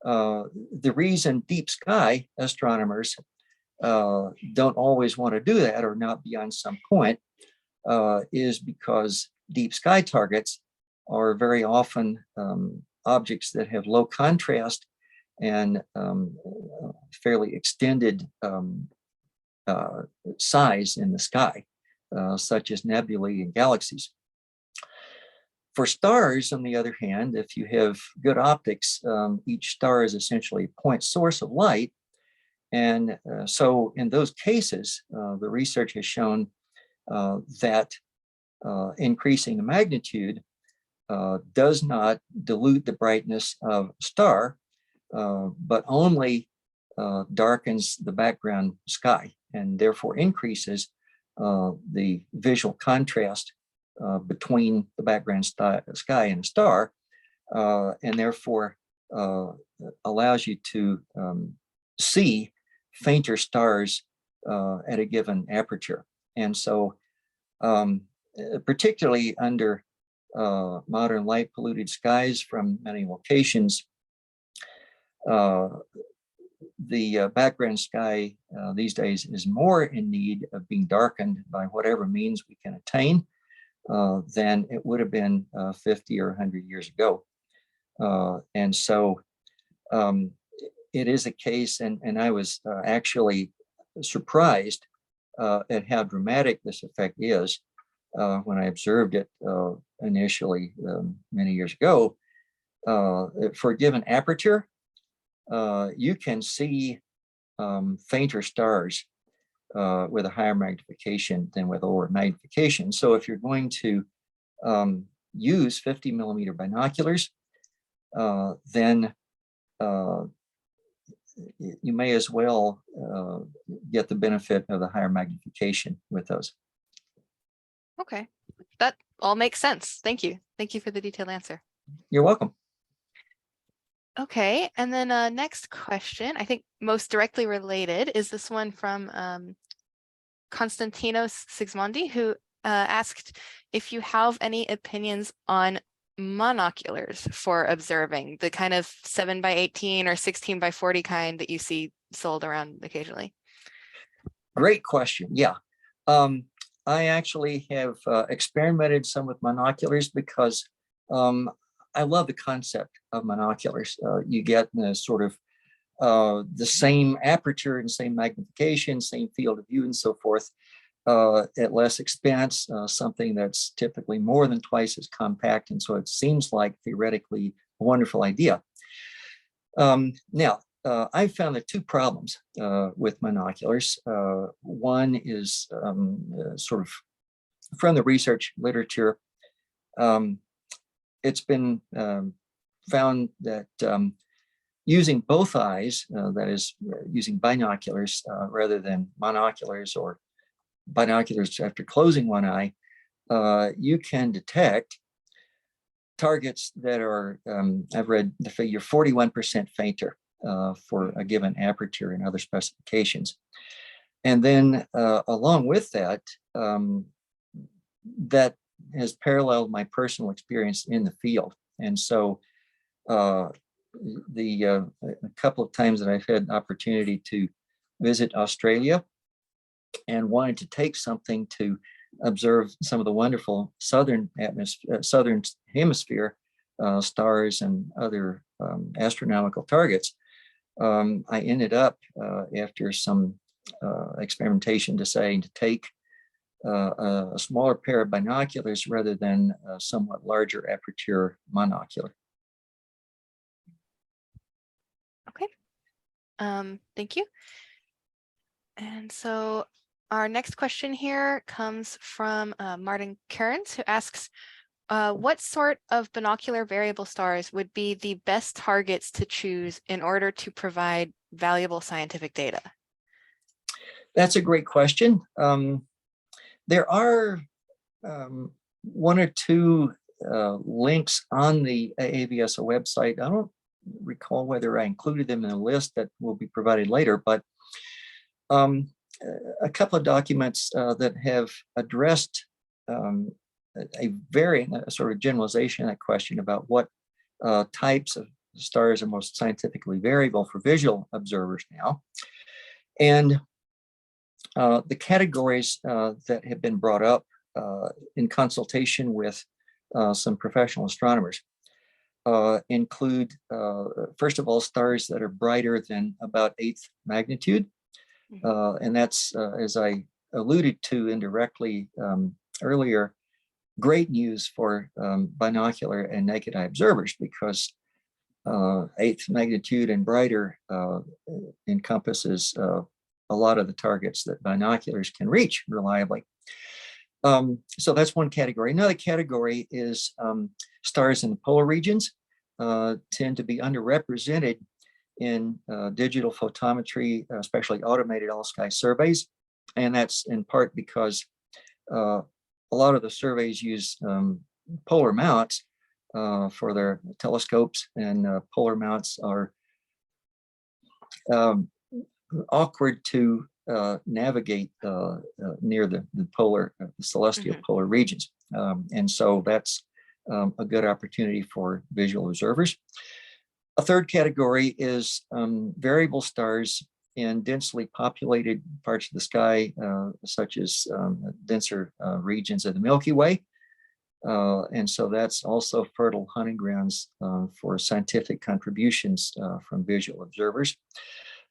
The reason deep sky astronomers don't always want to do that, or not beyond some point, is because deep sky targets are very often objects that have low contrast and fairly extended size in the sky, such as nebulae and galaxies. For stars, on the other hand, if you have good optics, each star is essentially a point source of light. And so in those cases, the research has shown that increasing the magnitude does not dilute the brightness of a star, but only darkens the background sky, and therefore increases the visual contrast between the background sky and a star, and therefore allows you to see fainter stars at a given aperture. And so particularly under modern light polluted skies from many locations, the background sky these days is more in need of being darkened by whatever means we can attain than it would have been 50 or 100 years ago. And so it is a case, and I was actually surprised at how dramatic this effect is when I observed it initially many years ago. For a given aperture, you can see fainter stars with a higher magnification than with lower magnification. So if you're going to use 50 millimeter binoculars, then you may as well get the benefit of the higher magnification with those. Okay, that all makes sense. Thank you. Thank you for the detailed answer. You're welcome. Okay, and then next question, I think most directly related, is this one from Konstantinos Sigismondi, who asked if you have any opinions on monoculars for observing, the kind of 7x18 or 16x40 kind that you see sold around occasionally? Great question. Yeah. I actually have experimented some with monoculars because I love the concept of monoculars. You get the sort of the same aperture and same magnification, same field of view and so forth at less expense, something that's typically more than twice as compact. And so it seems like theoretically a wonderful idea. Now, I found there are two problems with monoculars. One is sort of from the research literature. It's been found that using both eyes, that is using binoculars rather than monoculars or binoculars after closing one eye, you can detect targets that are, I've read the figure 41% fainter for a given aperture and other specifications. And then along with that, that has paralleled my personal experience in the field. And so a couple of times that I've had opportunity to visit Australia and wanted to take something to observe some of the wonderful southern hemisphere stars and other astronomical targets. I ended up after some experimentation deciding to take a smaller pair of binoculars rather than a somewhat larger aperture monocular. Okay, thank you. And so our next question here comes from Martin Cairns, who asks, what sort of binocular variable stars would be the best targets to choose in order to provide valuable scientific data? That's a great question. There are one or two links on the AAVSO website. I don't recall whether I included them in a list that will be provided later, but a couple of documents that have addressed a very sort of generalization of that question about what types of stars are most scientifically variable for visual observers now. And the categories that have been brought up in consultation with some professional astronomers include, first of all, stars that are brighter than about 8th magnitude. And that's, as I alluded to indirectly earlier, great news for binocular and naked eye observers, because 8th magnitude and brighter encompasses a lot of the targets that binoculars can reach reliably. So that's one category. Another category is stars in the polar regions tend to be underrepresented in digital photometry, especially automated all-sky surveys. And that's in part because a lot of the surveys use polar mounts for their telescopes, and polar mounts are awkward to navigate near the polar, celestial polar regions. And so that's a good opportunity for visual observers. A third category is variable stars in densely populated parts of the sky, such as denser regions of the Milky Way. And so that's also fertile hunting grounds for scientific contributions from visual observers.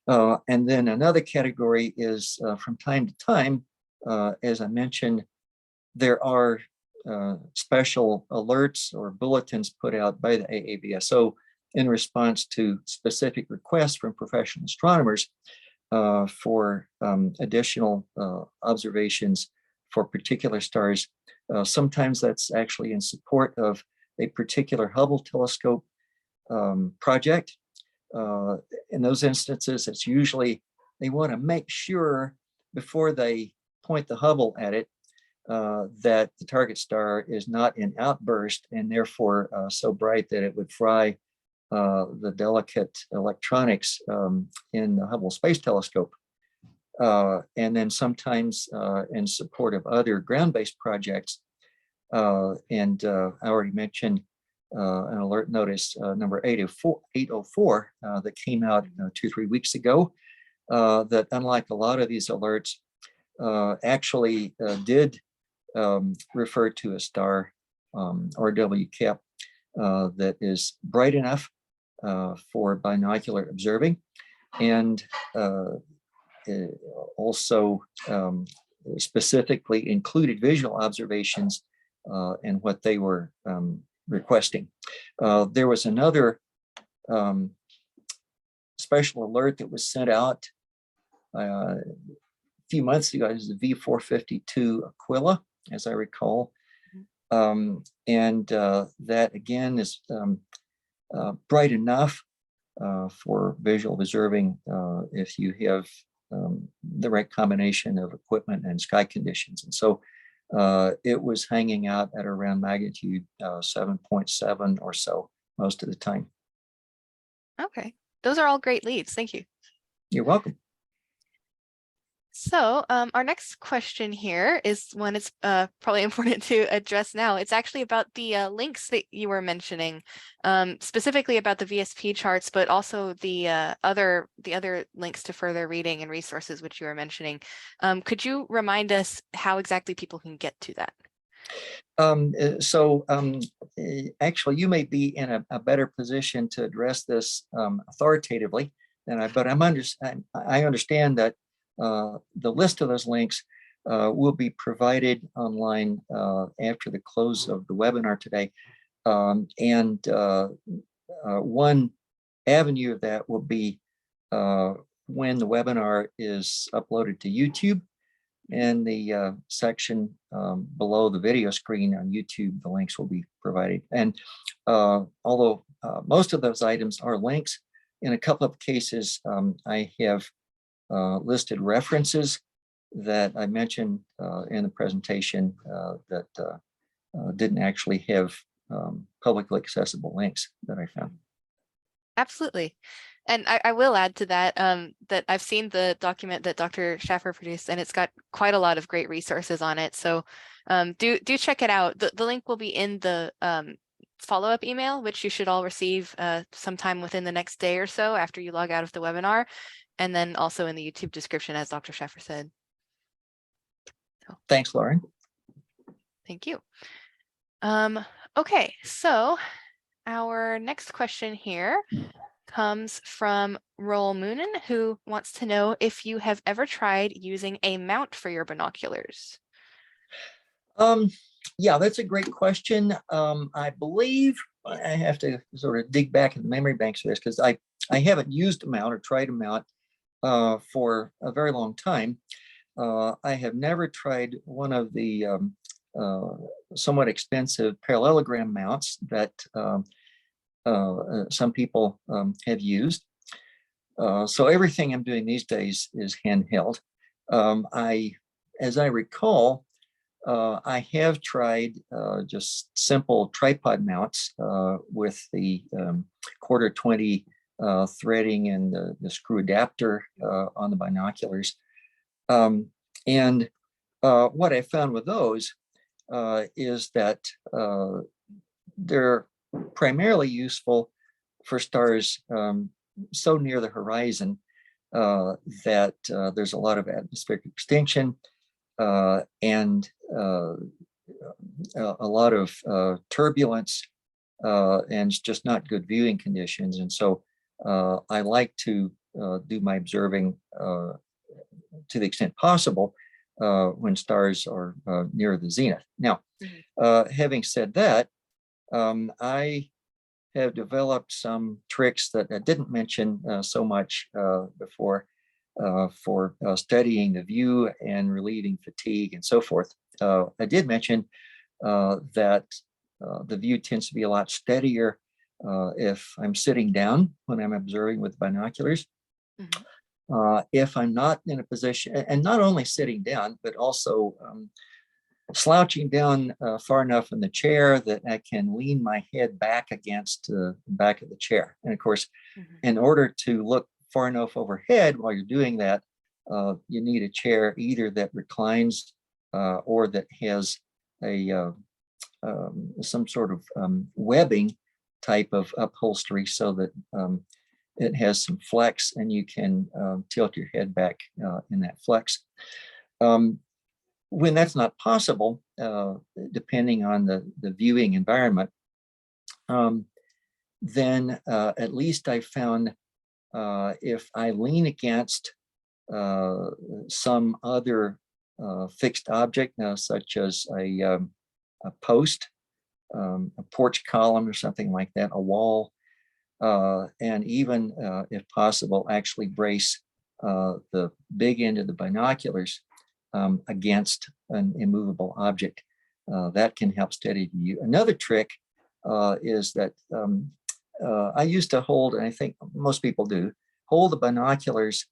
And then another category is from time to time, as I mentioned, there are special alerts or bulletins put out by the AAVSO in response to specific requests from professional astronomers for additional observations for particular stars. Sometimes that's actually in support of a particular Hubble telescope project. In those instances, it's usually they want to make sure before they point the Hubble at it that the target star is not in outburst and therefore so bright that it would fry the delicate electronics in the Hubble Space Telescope. And then sometimes in support of other ground-based projects. And I already mentioned an alert notice number 804 that came out 2-3 weeks ago, that unlike a lot of these alerts, actually did refer to a star RW cap that is bright enough for binocular observing, and also specifically included visual observations and what they were requesting. There was another special alert that was sent out a few months ago. It was the V452 Aquila, as I recall. And that again is bright enough for visual observing if you have the right combination of equipment and sky conditions. And so it was hanging out at around magnitude 7.7 or so most of the time. Okay, those are all great leads. Thank you. You're welcome. So our next question here is one that's probably important to address now. It's actually about the links that you were mentioning, specifically about the VSP charts, but also the other links to further reading and resources which you were mentioning. Could you remind us how exactly people can get to that? Actually, you may be in a better position to address this authoritatively than I, but I understand that the list of those links will be provided online after the close of the webinar today. One avenue of that will be when the webinar is uploaded to YouTube. And the section below the video screen on YouTube, the links will be provided. And although most of those items are links, in a couple of cases, I have listed references that I mentioned in the presentation that didn't actually have publicly accessible links that I found. Absolutely. And I will add to that, that I've seen the document that Dr. Shaffer produced, and it's got quite a lot of great resources on it. So do check it out. The link will be in the follow-up email, which you should all receive sometime within the next day or so after you log out of the webinar, and then also in the YouTube description, as Dr. Shaffer said. So, thanks, Lauren. Thank you. Okay, so our next question here comes from Roel Moonen, who wants to know if you have ever tried using a mount for your binoculars. Yeah, that's a great question. I believe I have to sort of dig back in the memory banks for this, because I haven't used a mount or tried a mount for a very long time. I have never tried one of the somewhat expensive parallelogram mounts that some people have used. So everything I'm doing these days is handheld. As I recall, I have tried just simple tripod mounts with the 1/4-20 threading and the screw adapter on the binoculars. What I found with those is that they're primarily useful for stars so near the horizon that there's a lot of atmospheric extinction and a lot of turbulence, and it's just not good viewing conditions. And so I like to do my observing to the extent possible when stars are near the zenith. Now, having said that, I have developed some tricks that I didn't mention so much before for studying the view and relieving fatigue and so forth. I did mention that the view tends to be a lot steadier if I'm sitting down when I'm observing with binoculars. If I'm not in a position, and not only sitting down, but also slouching down far enough in the chair that I can lean my head back against the back of the chair. And of course, in order to look far enough overhead while you're doing that, you need a chair either that reclines or that has a some sort of webbing type of upholstery so that it has some flex and you can tilt your head back in that flex. When that's not possible, depending on the viewing environment, then at least I found if I lean against some other fixed object, such as a post, a porch column or something like that, a wall, and even if possible, actually brace the big end of the binoculars against an immovable object. That can help steady the view. Another trick is that I used to hold, and I think most people do, hold the binoculars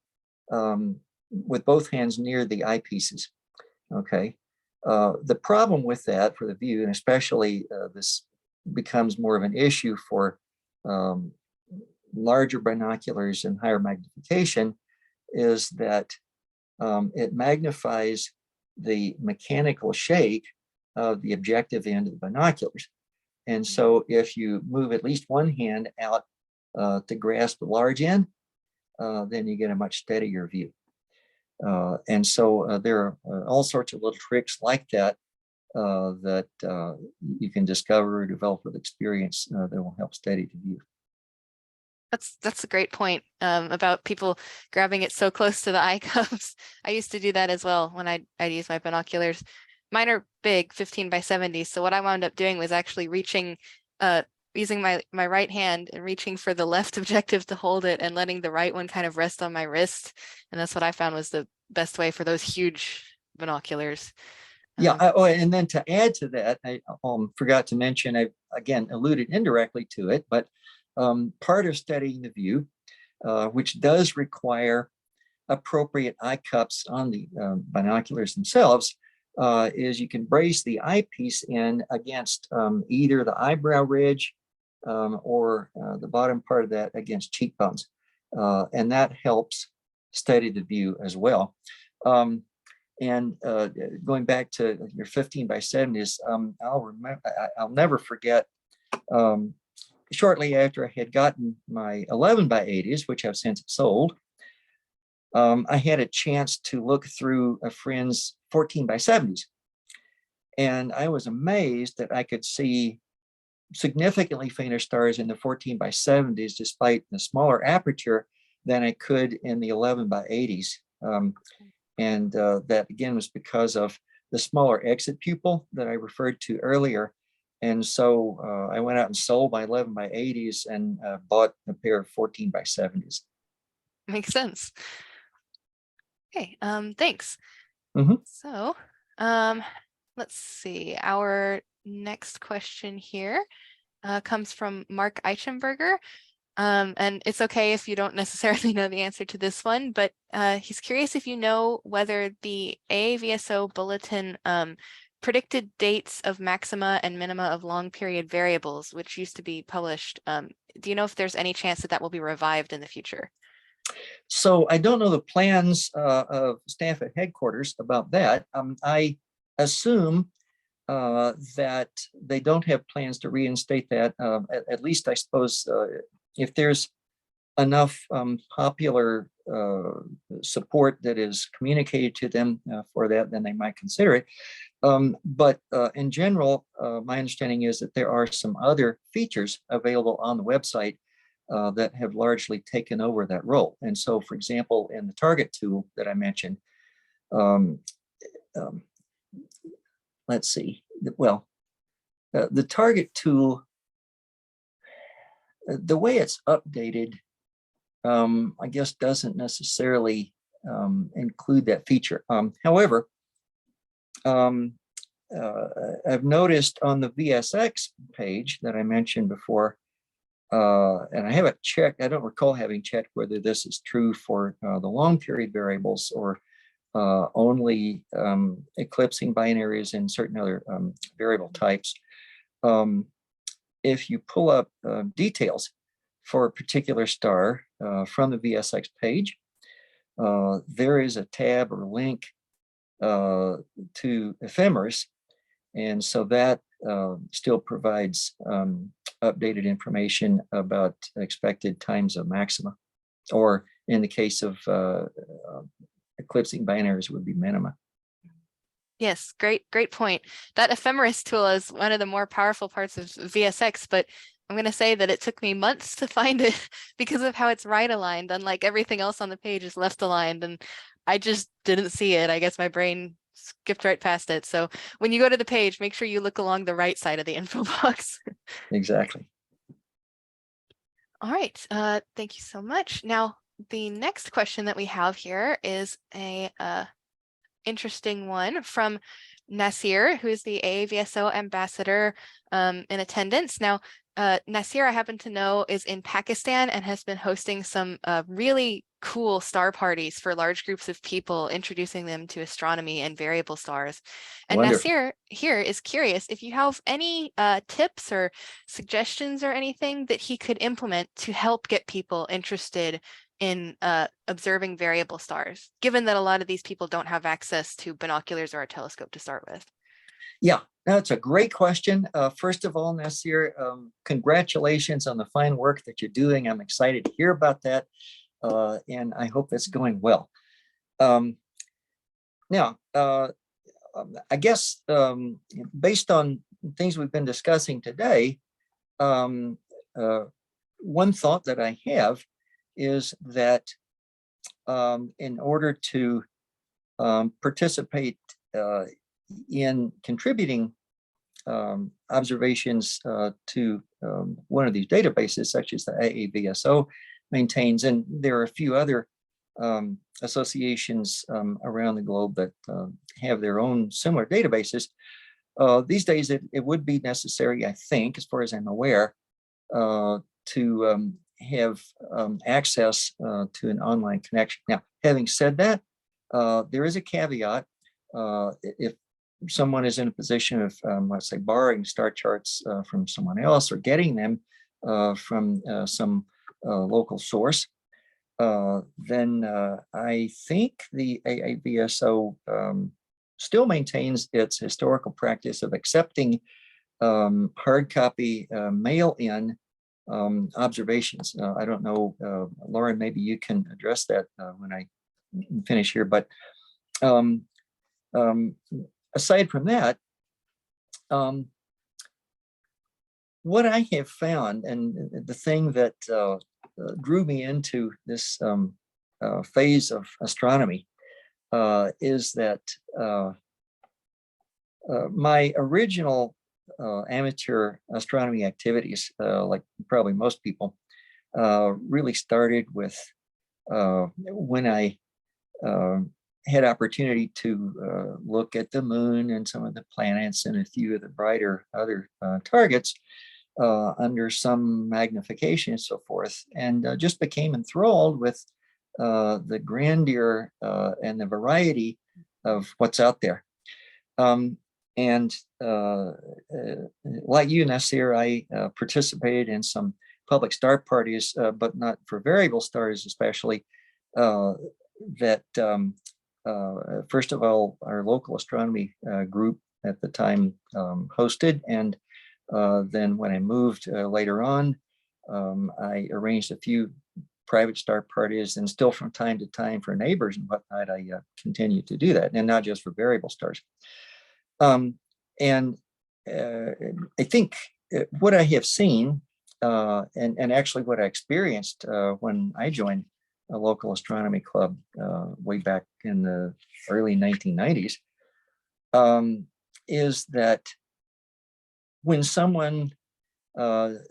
with both hands near the eyepieces. Okay. The problem with that for the view, and especially this becomes more of an issue for larger binoculars and higher magnification, is that it magnifies the mechanical shake of the objective end of the binoculars. And so if you move at least one hand out to grasp the large end, then you get a much steadier view. And so there are all sorts of little tricks like that that you can discover or develop with experience that will help steady the view. That's a great point about people grabbing it so close to the eye cups. I used to do that as well when I'd use my binoculars. Mine are big, 15 by 70. So what I wound up doing was actually reaching, using my right hand and reaching for the left objective to hold it and letting the right one kind of rest on my wrist. And that's what I found was the best way for those huge binoculars. Yeah. And then to add to that, I forgot to mention, I again alluded indirectly to it, but part of studying the view, which does require appropriate eye cups on the binoculars themselves, is you can brace the eyepiece in against either the eyebrow ridge or the bottom part of that against cheekbones. And that helps steady the view as well. And going back to your 15 by 70s, I'll never forget, shortly after I had gotten my 11 by 80s, which I've since sold, I had a chance to look through a friend's 14 by 70s. And I was amazed that I could see significantly fainter stars in the 14 by 70s, despite the smaller aperture, than I could in the 11 by 80s. And that again was because of the smaller exit pupil that I referred to earlier. And so I went out and sold my 11 by 80s and bought a pair of 14 by 70s. Makes sense. Okay, thanks. Mm-hmm. So let's see. Our next question here comes from Mark Eichenberger. And it's okay if you don't necessarily know the answer to this one, but he's curious if you know whether the AAVSO bulletin predicted dates of maxima and minima of long period variables, which used to be published. Do you know if there's any chance that that will be revived in the future? So I don't know the plans of Stanford headquarters about that. I assume that they don't have plans to reinstate that. At least I suppose if there's enough popular support that is communicated to them for that, then they might consider it. But in general, my understanding is that there are some other features available on the website that have largely taken over that role. And so, for example, in the target tool that I mentioned, let's see, well, the target tool, the way it's updated, I guess doesn't necessarily include that feature. However, I've noticed on the VSX page that I mentioned before, and I haven't checked, I don't recall having checked whether this is true for the long period variables or only eclipsing binaries and certain other variable types. If you pull up details for a particular star from the VSX page, there is a tab or link to ephemeris. And so that still provides updated information about expected times of maxima, or in the case of eclipsing binaries would be minima. Yes, great point. That ephemeris tool is one of the more powerful parts of VSX, but I'm going to say that it took me months to find it because of how it's right aligned, unlike everything else on the page is left aligned, and I just didn't see it. I guess my brain skipped right past it. So when you go to the page, make sure you look along the right side of the info box. Exactly. All right, thank you so much. Now, the next question that we have here is a interesting one from Nasir, who is the AAVSO ambassador in attendance. Now, Nasir, I happen to know, is in Pakistan and has been hosting some really cool star parties for large groups of people, introducing them to astronomy and variable stars. And Wonderful. Nasir here is curious if you have any tips or suggestions or anything that he could implement to help get people interested in observing variable stars, given that a lot of these people don't have access to binoculars or a telescope to start with. Yeah, that's a great question. First of all, Nasir, congratulations on the fine work that you're doing. I'm excited to hear about that, and I hope it's going well. Now, I guess based on things we've been discussing today, one thought that I have is that in order to participate in contributing observations to one of these databases, such as the AAVSO maintains, and there are a few other associations around the globe that have their own similar databases. These days, it would be necessary, I think, as far as I'm aware, to have access to an online connection. Now, having said that, there is a caveat. If someone is in a position of, let's say, borrowing star charts from someone else or getting them from some local source, then I think the AAVSO still maintains its historical practice of accepting hard copy mail-in observations. I don't know, Lauren, maybe you can address that when I finish here, but aside from that, what I have found, and the thing that drew me into this phase of astronomy is that my original amateur astronomy activities, like probably most people, really started with when I had opportunity to look at the moon and some of the planets and a few of the brighter other targets under some magnification and so forth, and just became enthralled with the grandeur and the variety of what's out there. And like you, Nasir, I participated in some public star parties, but not for variable stars especially, that first of all, our local astronomy group at the time hosted, and then when I moved later on, I arranged a few private star parties, and still from time to time for neighbors and whatnot, I continue to do that, and not just for variable stars. And I think what I have seen, and actually what I experienced when I joined a local astronomy club way back in the early 1990s, is that when someone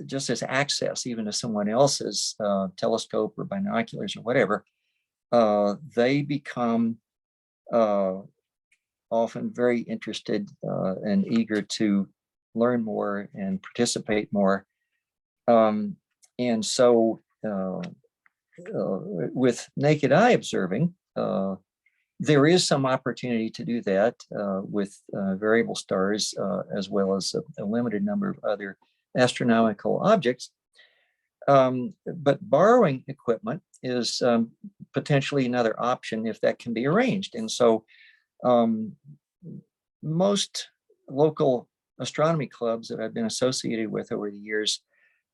just has access even to someone else's telescope or binoculars or whatever, they become often very interested and eager to learn more and participate more. And so with naked eye observing, there is some opportunity to do that with variable stars, as well as a limited number of other astronomical objects. But borrowing equipment is potentially another option if that can be arranged. And so most local astronomy clubs that I've been associated with over the years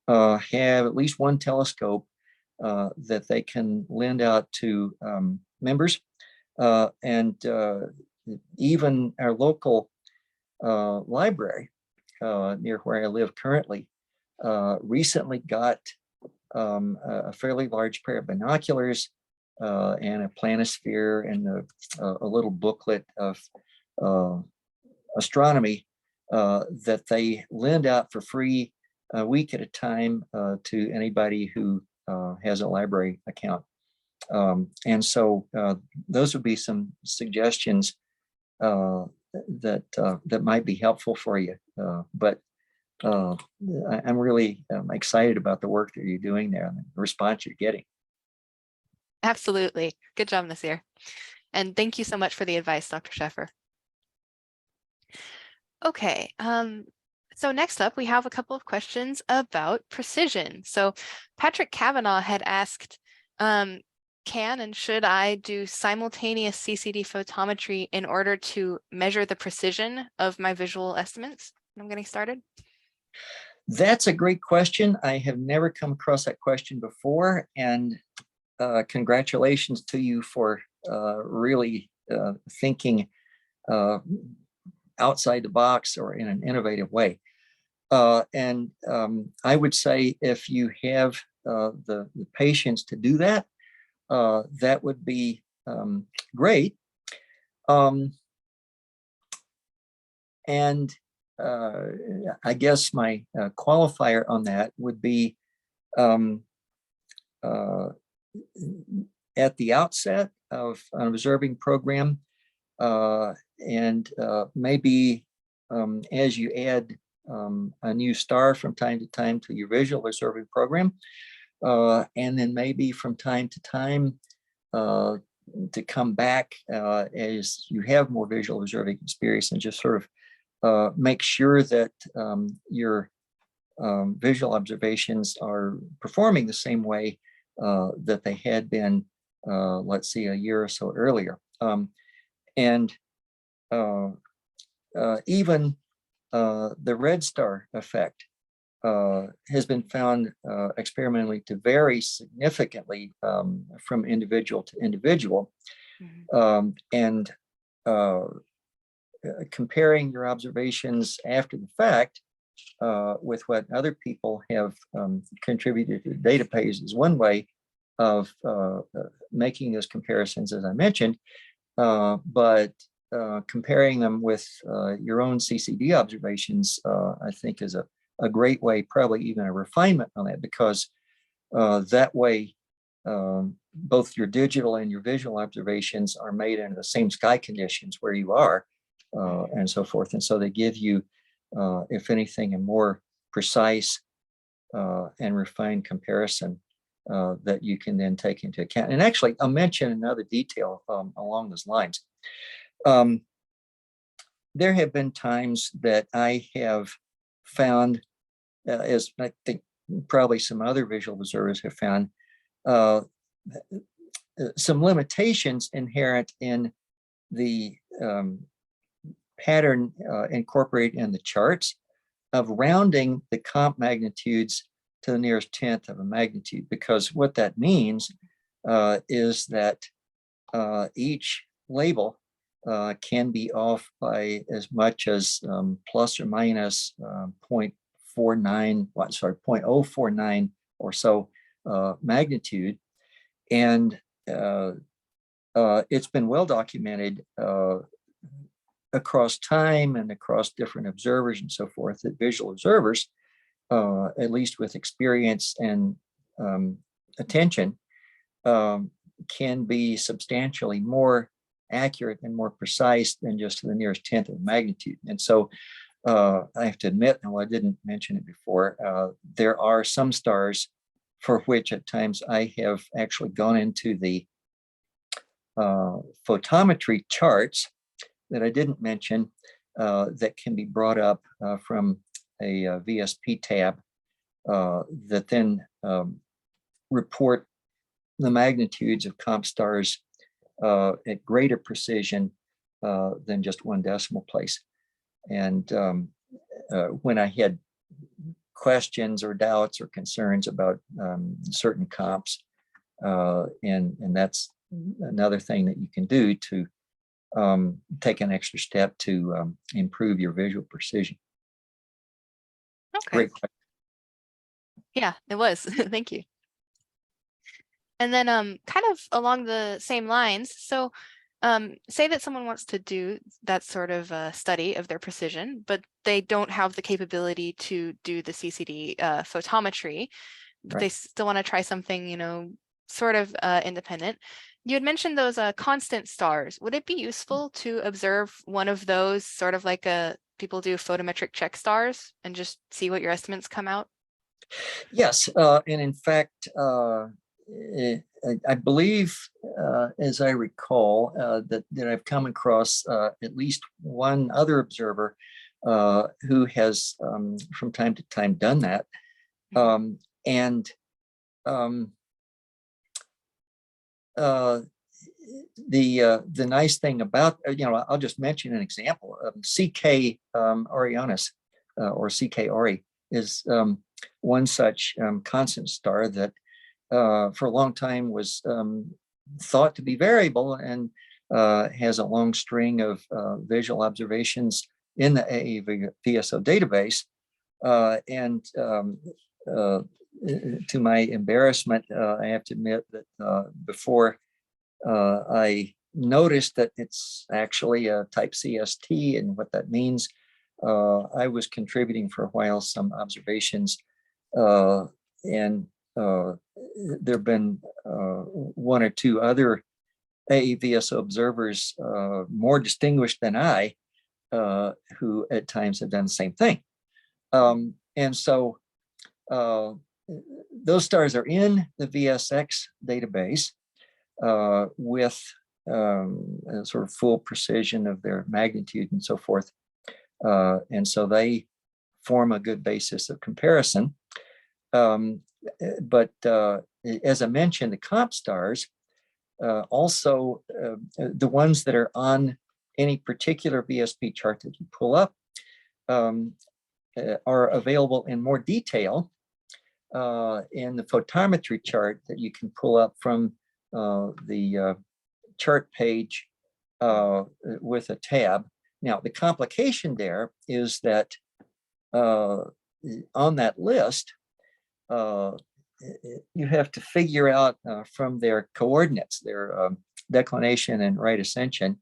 have at least one telescope that they can lend out to members. And even our local library near where I live currently recently got a fairly large pair of binoculars and a planisphere and a little booklet of astronomy that they lend out for free a week at a time to anybody who has a library account. And so those would be some suggestions that might be helpful for you. But I'm really excited about the work that you're doing there and the response you're getting. Absolutely. Good job, Nasir. And thank you so much for the advice, Dr. Shaffer. Okay, so next up, we have a couple of questions about precision. So Patrick Kavanaugh had asked, can and should I do simultaneous CCD photometry in order to measure the precision of my visual estimates? I'm getting started. That's a great question. I have never come across that question before, and congratulations to you for really thinking outside the box or in an innovative way. And I would say if you have the patience to do that, that would be great. And I guess my qualifier on that would be at the outset of an observing program, and maybe as you add a new star from time to time to your visual observing program, and then maybe from time to time to come back as you have more visual observing experience and just sort of make sure that your visual observations are performing the same way that they had been, let's see, a year or so earlier. And even the red star effect has been found experimentally to vary significantly from individual to individual. Mm-hmm. And comparing your observations after the fact with what other people have contributed to the database is one way of making those comparisons, as I mentioned, but comparing them with your own CCD observations, I think is a great way, probably even a refinement on that, because that way both your digital and your visual observations are made under the same sky conditions where you are, and so forth. And so they give you, if anything, a more precise and refined comparison that you can then take into account. And actually, I'll mention another detail along those lines. There have been times that I have found, as I think probably some other visual observers have found, some limitations inherent in the pattern incorporated in the charts of rounding the comp magnitudes to the nearest tenth of a magnitude, because what that means is that each label can be off by as much as plus or minus 0.049 or so magnitude. And it's been well documented across time and across different observers and so forth that visual observers, at least with experience and attention, can be substantially more accurate and more precise than just to the nearest tenth of magnitude. And so I have to admit, and I didn't mention it before, there are some stars for which at times I have actually gone into the photometry charts that I didn't mention that can be brought up from a VSP tab that then report the magnitudes of comp stars at greater precision than just one decimal place. And when I had questions or doubts or concerns about certain comps. And that's another thing that you can do to take an extra step to improve your visual precision. Okay. Great question. Yeah, it was. Thank you. And then kind of along the same lines, so say that someone wants to do that sort of study of their precision, but they don't have the capability to do the CCD photometry, but Right. they still want to try something, you know, sort of independent. You had mentioned those constant stars. Would it be useful to observe one of those, sort of like people do photometric check stars, and just see what your estimates come out? Yes, and in fact, I believe, as I recall, that I've come across at least one other observer who has, from time to time, done that. And the nice thing about, I'll just mention an example. CK Orionis, or CK Ori, is one such constant star that for a long time was thought to be variable, and has a long string of visual observations in the AAVSO database. And to my embarrassment, I have to admit that before I noticed that it's actually a type CST, and what that means, I was contributing for a while some observations, and there have been one or two other AAVSO observers more distinguished than I, who at times have done the same thing. And so those stars are in the VSX database with a sort of full precision of their magnitude and so forth. And so they form a good basis of comparison. But as I mentioned, the comp stars, also the ones that are on any particular VSP chart that you pull up, are available in more detail in the photometry chart that you can pull up from the chart page with a tab. Now, the complication there is that on that list, you have to figure out from their coordinates, their declination and right ascension,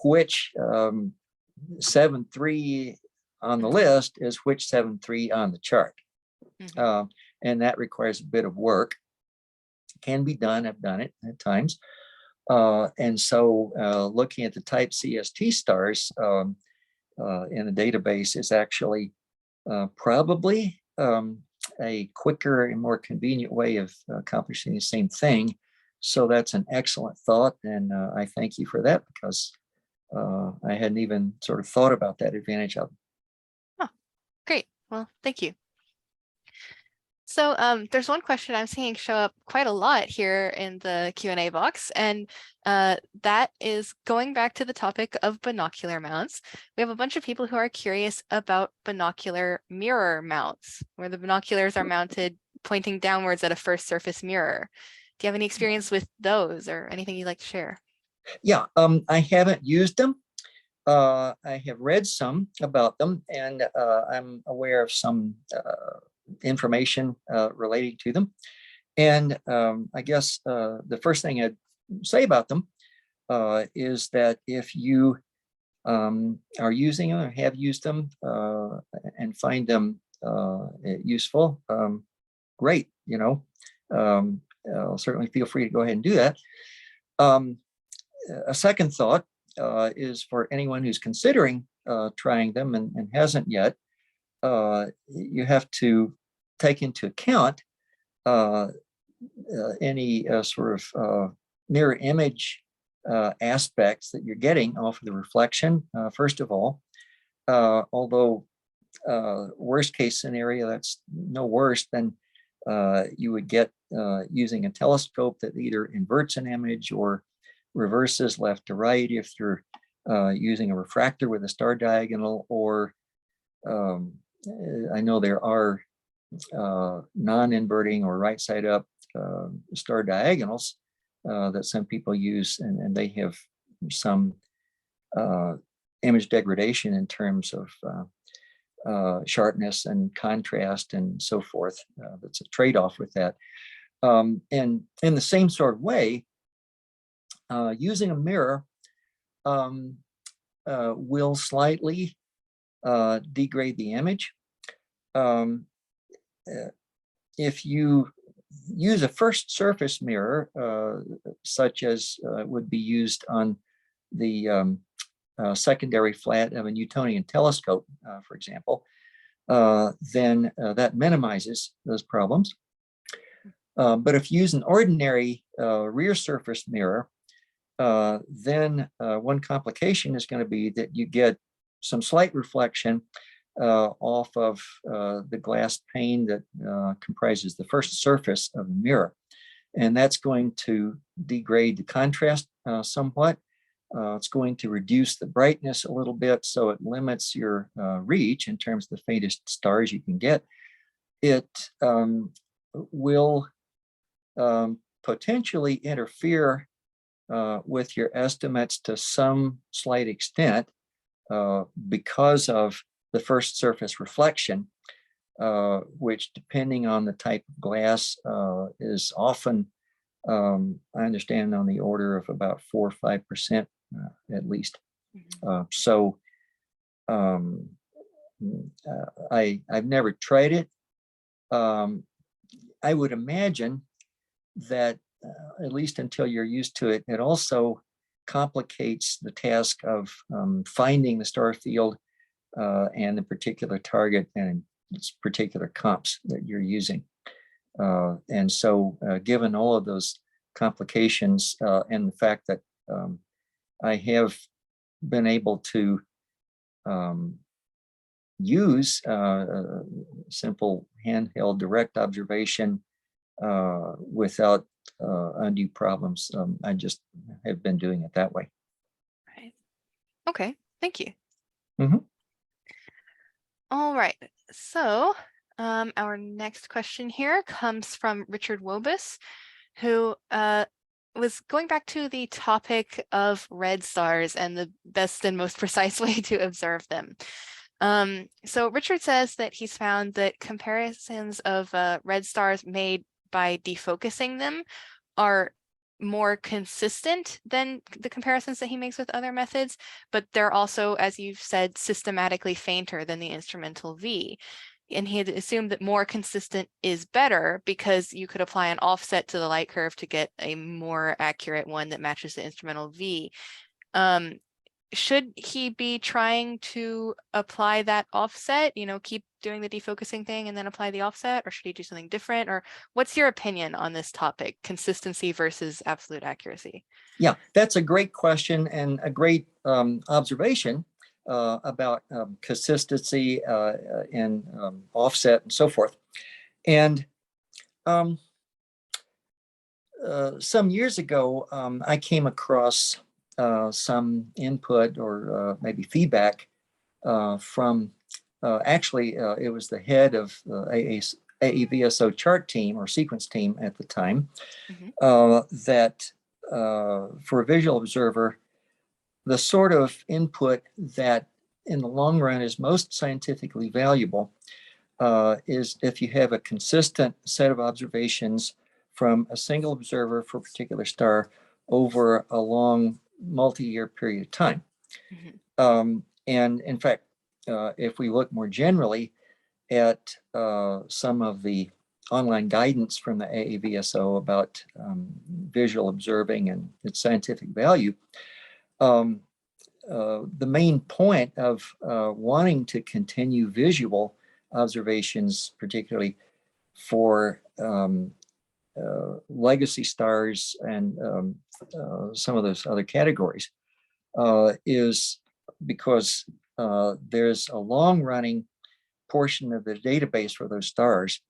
which 7.3 on the list is which 7.3 on the chart. And that requires a bit of work. It can be done. I've done it at times. And so looking at the type CST stars in a database is actually probably a quicker and more convenient way of accomplishing the same thing. So that's an excellent thought, and I thank you for that, because I hadn't even sort of thought about that advantage of it. Oh, great. Well, thank you. So there's one question I'm seeing show up quite a lot here in the Q&A box, and that is going back to the topic of binocular mounts. We have a bunch of people who are curious about binocular mirror mounts, where the binoculars are mounted pointing downwards at a first surface mirror. Do you have any experience with those, or anything you'd like to share? Yeah, I haven't used them. I have read some about them, and I'm aware of some information relating to them. And I guess the first thing I'd say about them is that if you are using them or have used them and find them useful, great, certainly feel free to go ahead and do that. A second thought is for anyone who's considering trying them and hasn't yet, you have to take into account any sort of mirror image aspects that you're getting off of the reflection, first of all. Although worst case scenario, that's no worse than you would get using a telescope that either inverts an image or reverses left to right if you're using a refractor with a star diagonal, or I know there are non-inverting or right side up star diagonals that some people use, and they have some image degradation in terms of sharpness and contrast and so forth. That's a trade-off with that. And in the same sort of way, using a mirror will slightly degrade the image. If you use a first surface mirror, such as would be used on the secondary flat of a Newtonian telescope, for example, then that minimizes those problems. But if you use an ordinary rear surface mirror, then one complication is going to be that you get some slight reflection off of the glass pane that comprises the first surface of the mirror. And that's going to degrade the contrast somewhat. It's going to reduce the brightness a little bit, so it limits your reach in terms of the faintest stars you can get. It will potentially interfere with your estimates to some slight extent because of the first surface reflection, which, depending on the type of glass, is often, I understand, on the order of about 4 or 5% at least. So I've never tried it. I would imagine that at least until you're used to it, it also complicates the task of finding the star field and the particular target and its particular comps that you're using. And so given all of those complications and the fact that I have been able to use simple handheld direct observation without undue problems, I just have been doing it that way. Right. Okay, thank you. Mm-hmm. All right, so our next question here comes from Richard Wobus, who was going back to the topic of red stars and the best and most precise way to observe them. So Richard says that he's found that comparisons of red stars made by defocusing them are more consistent than the comparisons that he makes with other methods, but they're also, as you've said, systematically fainter than the instrumental V. And he had assumed that more consistent is better because you could apply an offset to the light curve to get a more accurate one that matches the instrumental V. Should he be trying to apply that offset, keep doing the defocusing thing and then apply the offset, or should he do something different? Or what's your opinion on this topic, consistency versus absolute accuracy? Yeah, that's a great question and a great observation about consistency and offset and so forth. And some years ago, I came across some input or maybe feedback from actually it was the head of the AAVSO chart team or sequence team at the time, that for a visual observer, the sort of input that in the long run is most scientifically valuable is if you have a consistent set of observations from a single observer for a particular star over a long multi-year period of time. And in fact, if we look more generally at some of the online guidance from the AAVSO about visual observing and its scientific value, the main point of wanting to continue visual observations, particularly for legacy stars and some of those other categories, is because there's a long-running portion of the database for those stars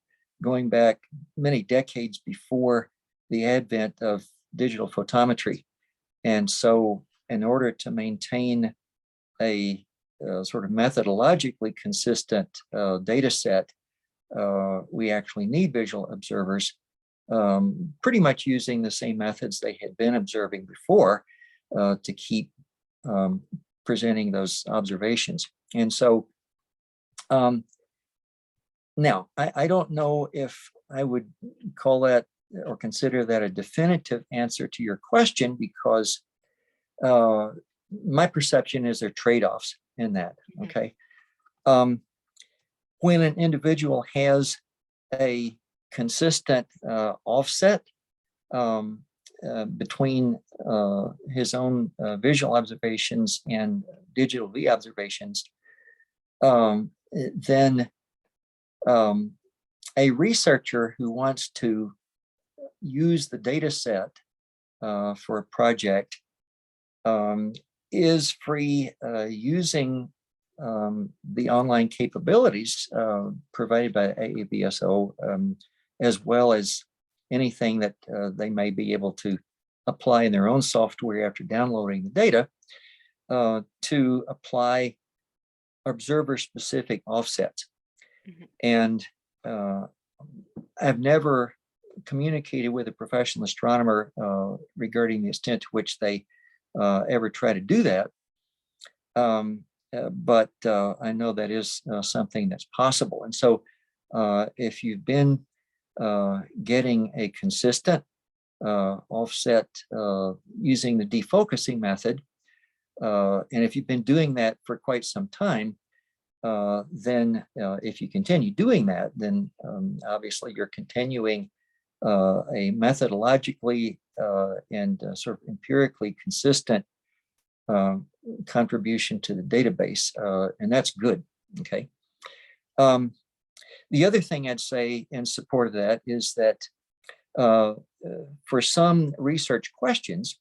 going back many decades before the advent of digital photometry. And so in order to maintain a sort of methodologically consistent data set, we actually need visual observers, pretty much using the same methods they had been observing before to keep presenting those observations. And so now, I don't know if I would call that or consider that a definitive answer to your question, because my perception is there are trade-offs in that, okay? When an individual has a consistent offset between his own visual observations and digital V observations, then a researcher who wants to use the data set for a project is free using the online capabilities provided by AAVSO, as well as anything that they may be able to apply in their own software after downloading the data to apply observer-specific offsets. And I've never communicated with a professional astronomer regarding the extent to which they ever try to do that. But I know that is something that's possible. And so if you've been getting a consistent offset using the defocusing method, and if you've been doing that for quite some time, then if you continue doing that, then obviously you're continuing a methodologically and sort of empirically consistent contribution to the database, and that's good, okay? The other thing I'd say in support of that is that for some research questions,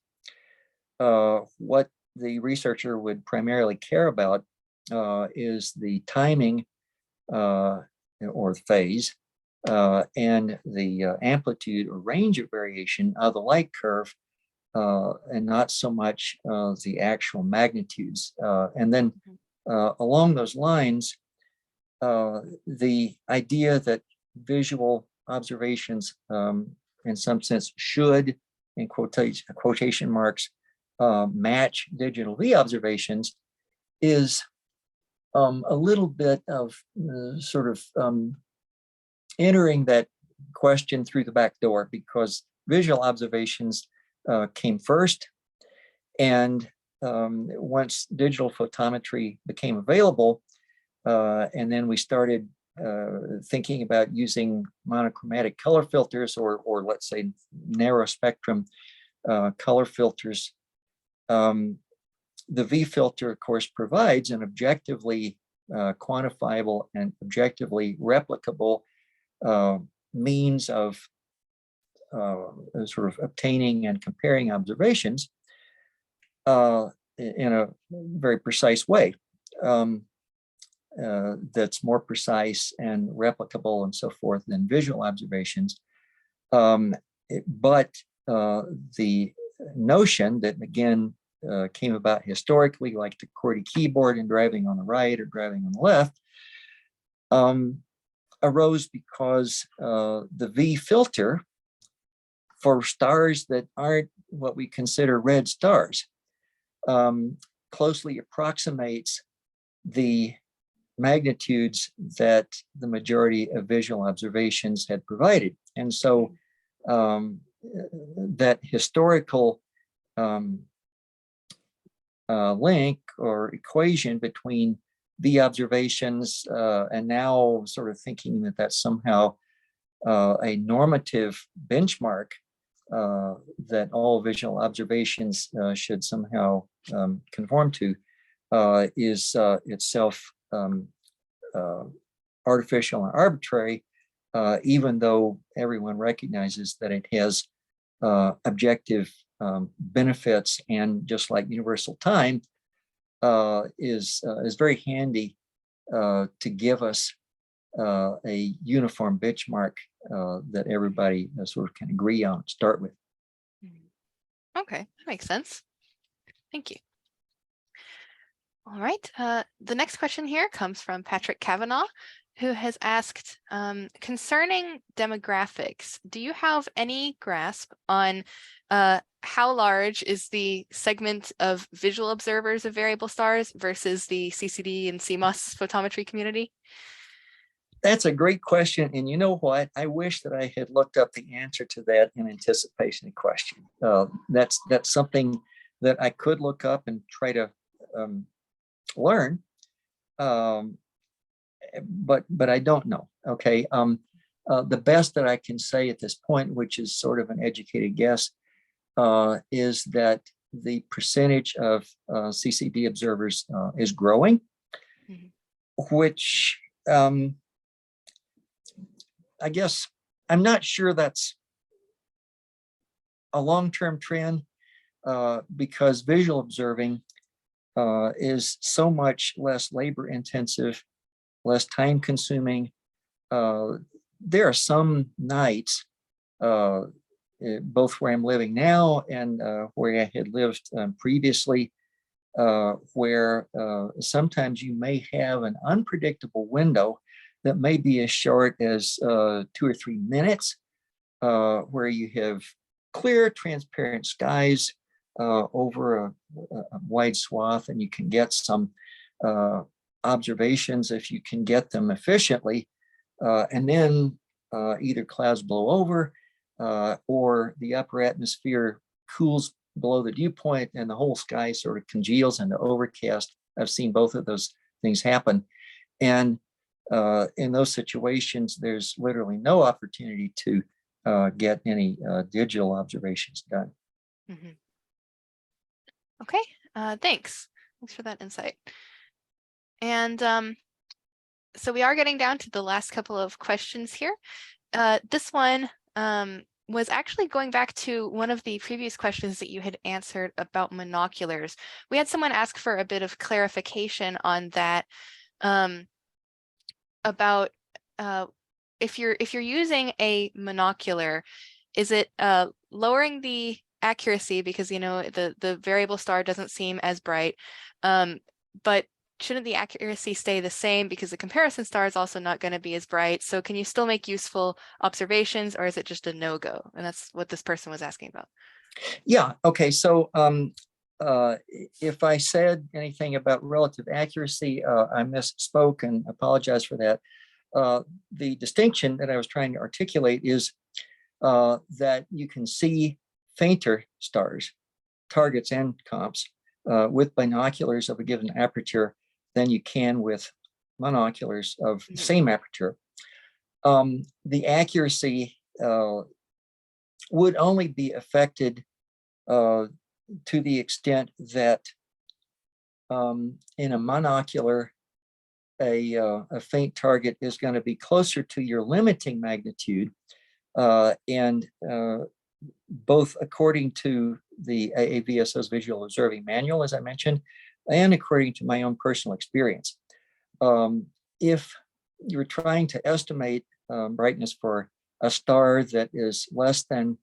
what the researcher would primarily care about is the timing or phase and the amplitude or range of variation of the light curve, and not so much the actual magnitudes. And then along those lines, the idea that visual observations in some sense should, in quotation marks, match digital V observations is a little bit of sort of entering that question through the back door, because visual observations came first. And once digital photometry became available, and then we started thinking about using monochromatic color filters or let's say narrow spectrum color filters, the V filter, of course, provides an objectively quantifiable and objectively replicable means of sort of obtaining and comparing observations in a very precise way that's more precise and replicable and so forth than visual observations. But the notion that, again, came about historically, like the QWERTY keyboard and driving on the right or driving on the left, arose because the V filter for stars that aren't what we consider red stars closely approximates the magnitudes that the majority of visual observations had provided. And so that historical link or equation between the observations and now sort of thinking that that's somehow a normative benchmark that all visual observations should somehow conform to is itself artificial and arbitrary, even though everyone recognizes that it has objective benefits, and just like universal time is very handy to give us a uniform benchmark that everybody sort of can agree on to start with. Okay, that makes sense. Thank you. All right. The next question here comes from Patrick Kavanaugh, who has asked, concerning demographics, do you have any grasp on how large is the segment of visual observers of variable stars versus the CCD and CMOS photometry community? That's a great question. And you know what? I wish that I had looked up the answer to that in anticipation of the question. That's something that I could look up and try to learn. But I don't know. Okay. The best that I can say at this point, which is sort of an educated guess, is that the percentage of CCD observers is growing, which I guess I'm not sure that's a long-term trend, because visual observing is so much less labor intensive, less time consuming. There are some nights, both where I'm living now and where I had lived previously, where sometimes you may have an unpredictable window that may be as short as 2 or 3 minutes, where you have clear, transparent skies over a wide swath, and you can get some observations if you can get them efficiently, and then either clouds blow over or the upper atmosphere cools below the dew point and the whole sky sort of congeals into overcast. I've seen both of those things happen. And in those situations, there's literally no opportunity to get any digital observations done. Mm-hmm. Okay, thanks. Thanks for that insight. And so we are getting down to the last couple of questions here. This one was actually going back to one of the previous questions that you had answered about monoculars. We had someone ask for a bit of clarification on that, about if you're using a monocular, is it lowering the accuracy because, you know, the variable star doesn't seem as bright, but shouldn't the accuracy stay the same because the comparison star is also not going to be as bright? So can you still make useful observations, or is it just a no-go? And that's what this person was asking about. Yeah. Okay. So if I said anything about relative accuracy, I misspoke and apologize for that. The distinction that I was trying to articulate is that you can see fainter stars, targets and comps, with binoculars of a given aperture than you can with monoculars of the same aperture. The accuracy would only be affected to the extent that in a monocular, a faint target is going to be closer to your limiting magnitude, and both according to the AAVSO's Visual Observing Manual, as I mentioned, and according to my own personal experience. If you're trying to estimate brightness for a star that is less than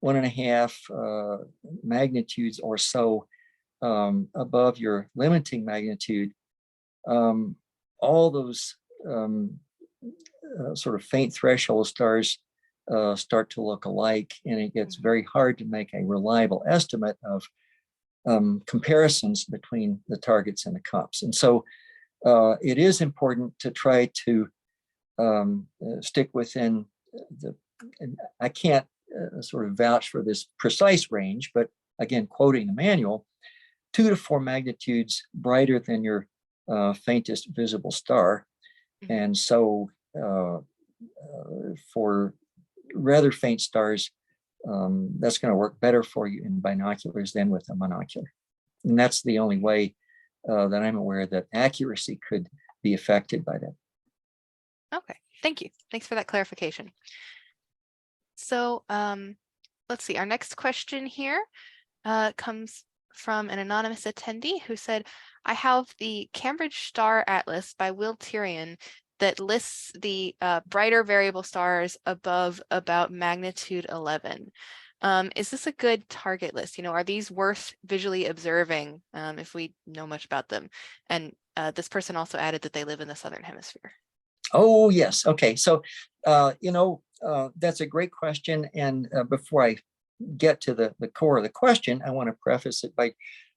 1.5 magnitudes or so above your limiting magnitude, all those sort of faint threshold stars start to look alike, and it gets very hard to make a reliable estimate of comparisons between the targets and the comps. And so it is important to try to stick within I can't sort of vouch for this precise range, but again, quoting the manual, 2 to 4 magnitudes brighter than your faintest visible star. And so for rather faint stars, that's going to work better for you in binoculars than with a monocular. And that's the only way that I'm aware that accuracy could be affected by that. Okay, thank you. Thanks for that clarification. So let's see, our next question here comes from an anonymous attendee who said, I have the Cambridge Star Atlas by Will Tyrion that lists the brighter variable stars above about magnitude 11. Is this a good target list? Are these worth visually observing if we know much about them? And this person also added that they live in the southern hemisphere. Oh, yes. Okay. So, that's a great question. And before I get to the core of the question, I want to preface it by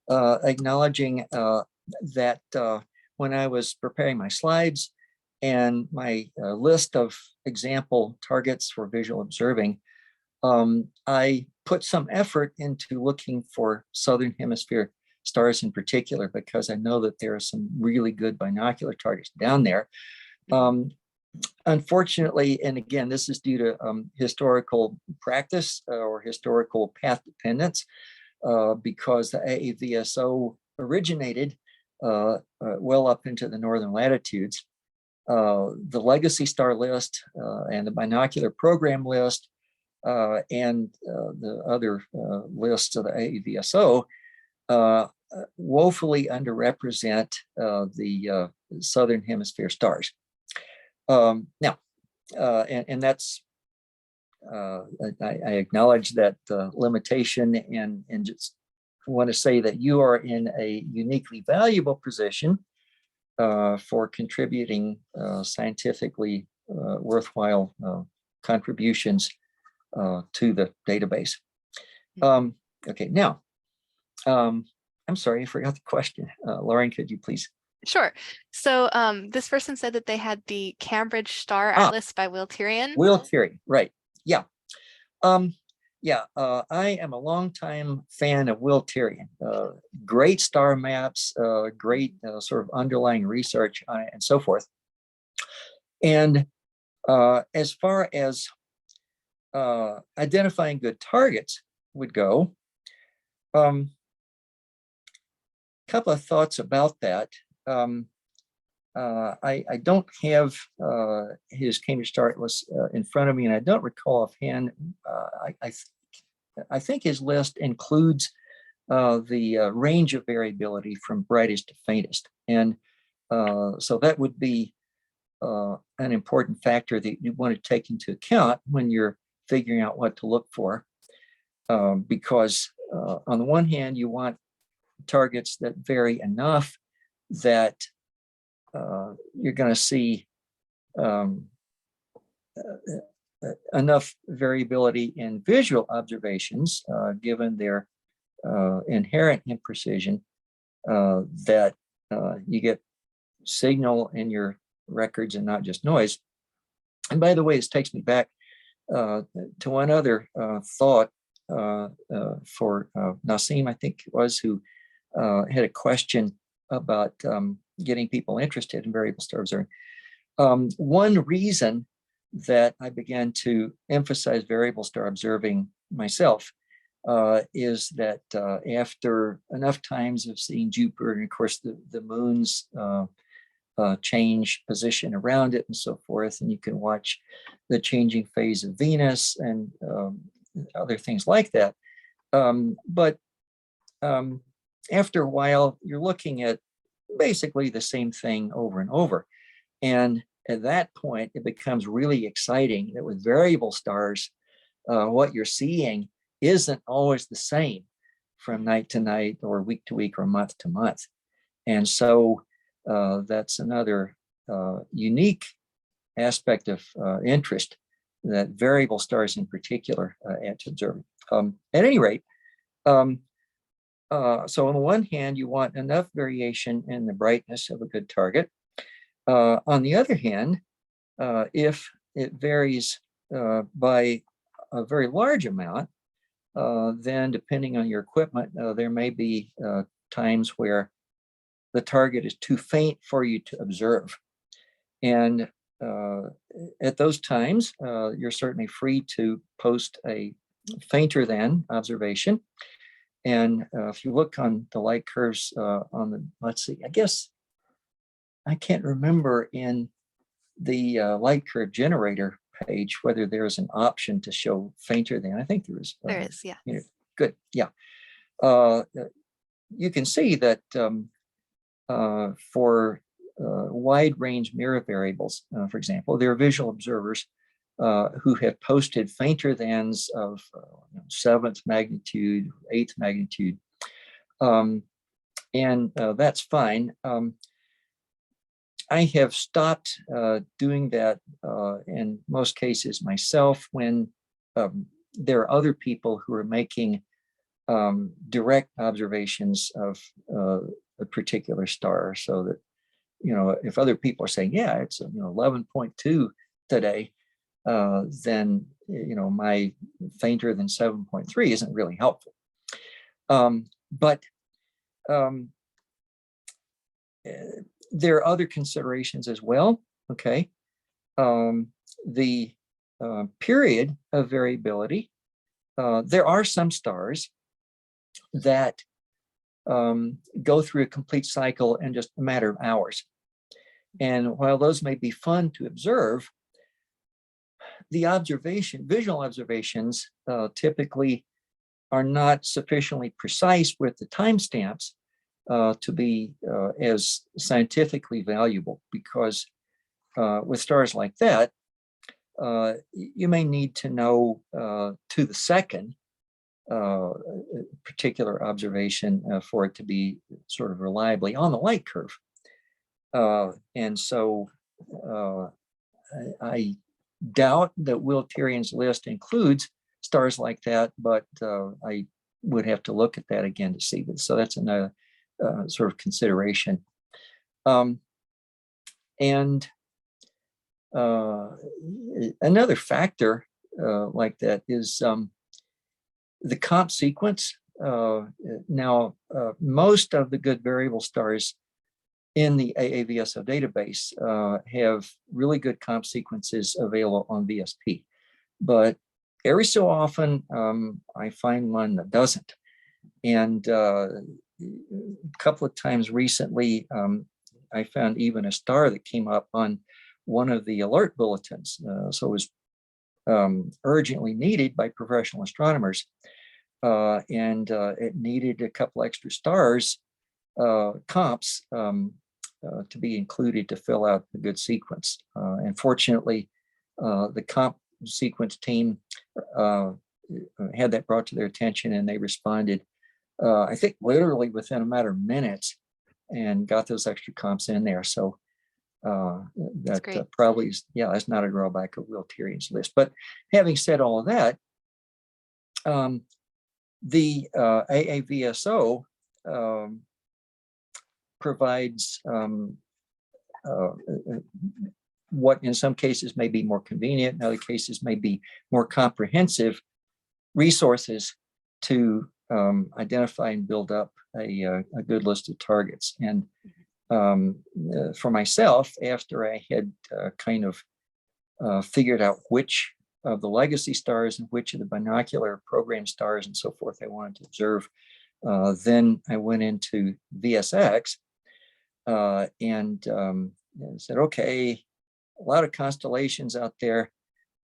acknowledging that when I was preparing my slides and my list of example targets for visual observing, I put some effort into looking for southern hemisphere stars in particular, because I know that there are some really good binocular targets down there. Unfortunately, and again, this is due to historical practice or historical path dependence, because the AAVSO originated well up into the northern latitudes. The legacy star list and the binocular program list and the other lists of the AAVSO woefully underrepresent the southern hemisphere stars. Now, and that's, I acknowledge that limitation, and just want to say that you are in a uniquely valuable position for contributing scientifically worthwhile contributions to the database. Okay, now, I'm sorry, I forgot the question. Lauren, could you please? Sure. So this person said that they had the Cambridge Star Atlas by Will Tirian. Will Tirian, right. Yeah. I am a longtime fan of Will Tirian. Great star maps, great sort of underlying research on it and so forth. And as far as identifying good targets would go, a couple of thoughts about that. I don't have his Cambridge Star Atlas in front of me, and I don't recall offhand. I think his list includes the range of variability from brightest to faintest, and so that would be an important factor that you want to take into account when you're figuring out what to look for, because on the one hand, you want targets that vary enough that you're going to see enough variability in visual observations, given their inherent imprecision, that you get signal in your records and not just noise. And by the way, this takes me back to one other thought for Nassim, I think it was, who had a question about getting people interested in variable star observing. One reason that I began to emphasize variable star observing myself is that after enough times of seeing Jupiter, and of course the moon's change position around it and so forth, and you can watch the changing phase of Venus and other things like that. But after a while, you're looking at basically the same thing over and over. And at that point, it becomes really exciting that with variable stars, what you're seeing isn't always the same from night to night or week to week or month to month. And so that's another unique aspect of interest that variable stars in particular add to observing. At any rate, so on the one hand, you want enough variation in the brightness of a good target. On the other hand, if it varies by a very large amount, then depending on your equipment, there may be times where the target is too faint for you to observe. And at those times, you're certainly free to post a fainter than observation. And if you look on the light curves on the, let's see, I guess, I can't remember in the light curve generator page whether there's an option to show fainter than. I think there is. There is, yeah. Good, yeah. You can see that for wide range mirror variables. For example, there are visual observers who have posted fainter thans of 7th magnitude, 8th magnitude, and that's fine. I have stopped doing that in most cases myself when there are other people who are making direct observations of a particular star, so that, if other people are saying, yeah, it's 11.2 today, then my fainter than 7.3 isn't really helpful. But there are other considerations as well. Okay, the period of variability. There are some stars that go through a complete cycle in just a matter of hours. And while those may be fun to observe, the visual observations typically are not sufficiently precise with the timestamps to be as scientifically valuable, because with stars like that, you may need to know to the second particular observation for it to be sort of reliably on the light curve. And so I doubt that Will Tirian's list includes stars like that, but I would have to look at that again to see this. So that's another sort of consideration. And another factor like that is the comp sequence. Now, most of the good variable stars in the AAVSO database have really good comp sequences available on VSP, but every so often I find one that doesn't. And a couple of times recently, I found even a star that came up on one of the alert bulletins. So it was urgently needed by professional astronomers. And it needed a couple extra stars, comps, to be included to fill out the good sequence. And fortunately, the comp sequence team had that brought to their attention, and they responded, I think literally within a matter of minutes, and got those extra comps in there. So that probably is, that's not a drawback of Will Tirian's list. But having said all of that, the AAVSO provides what in some cases may be more convenient, in other cases may be more comprehensive resources to identify and build up a good list of targets. And for myself, after I had kind of figured out which of the legacy stars and which of the binocular program stars and so forth I wanted to observe, then I went into VSX and said, okay, a lot of constellations out there.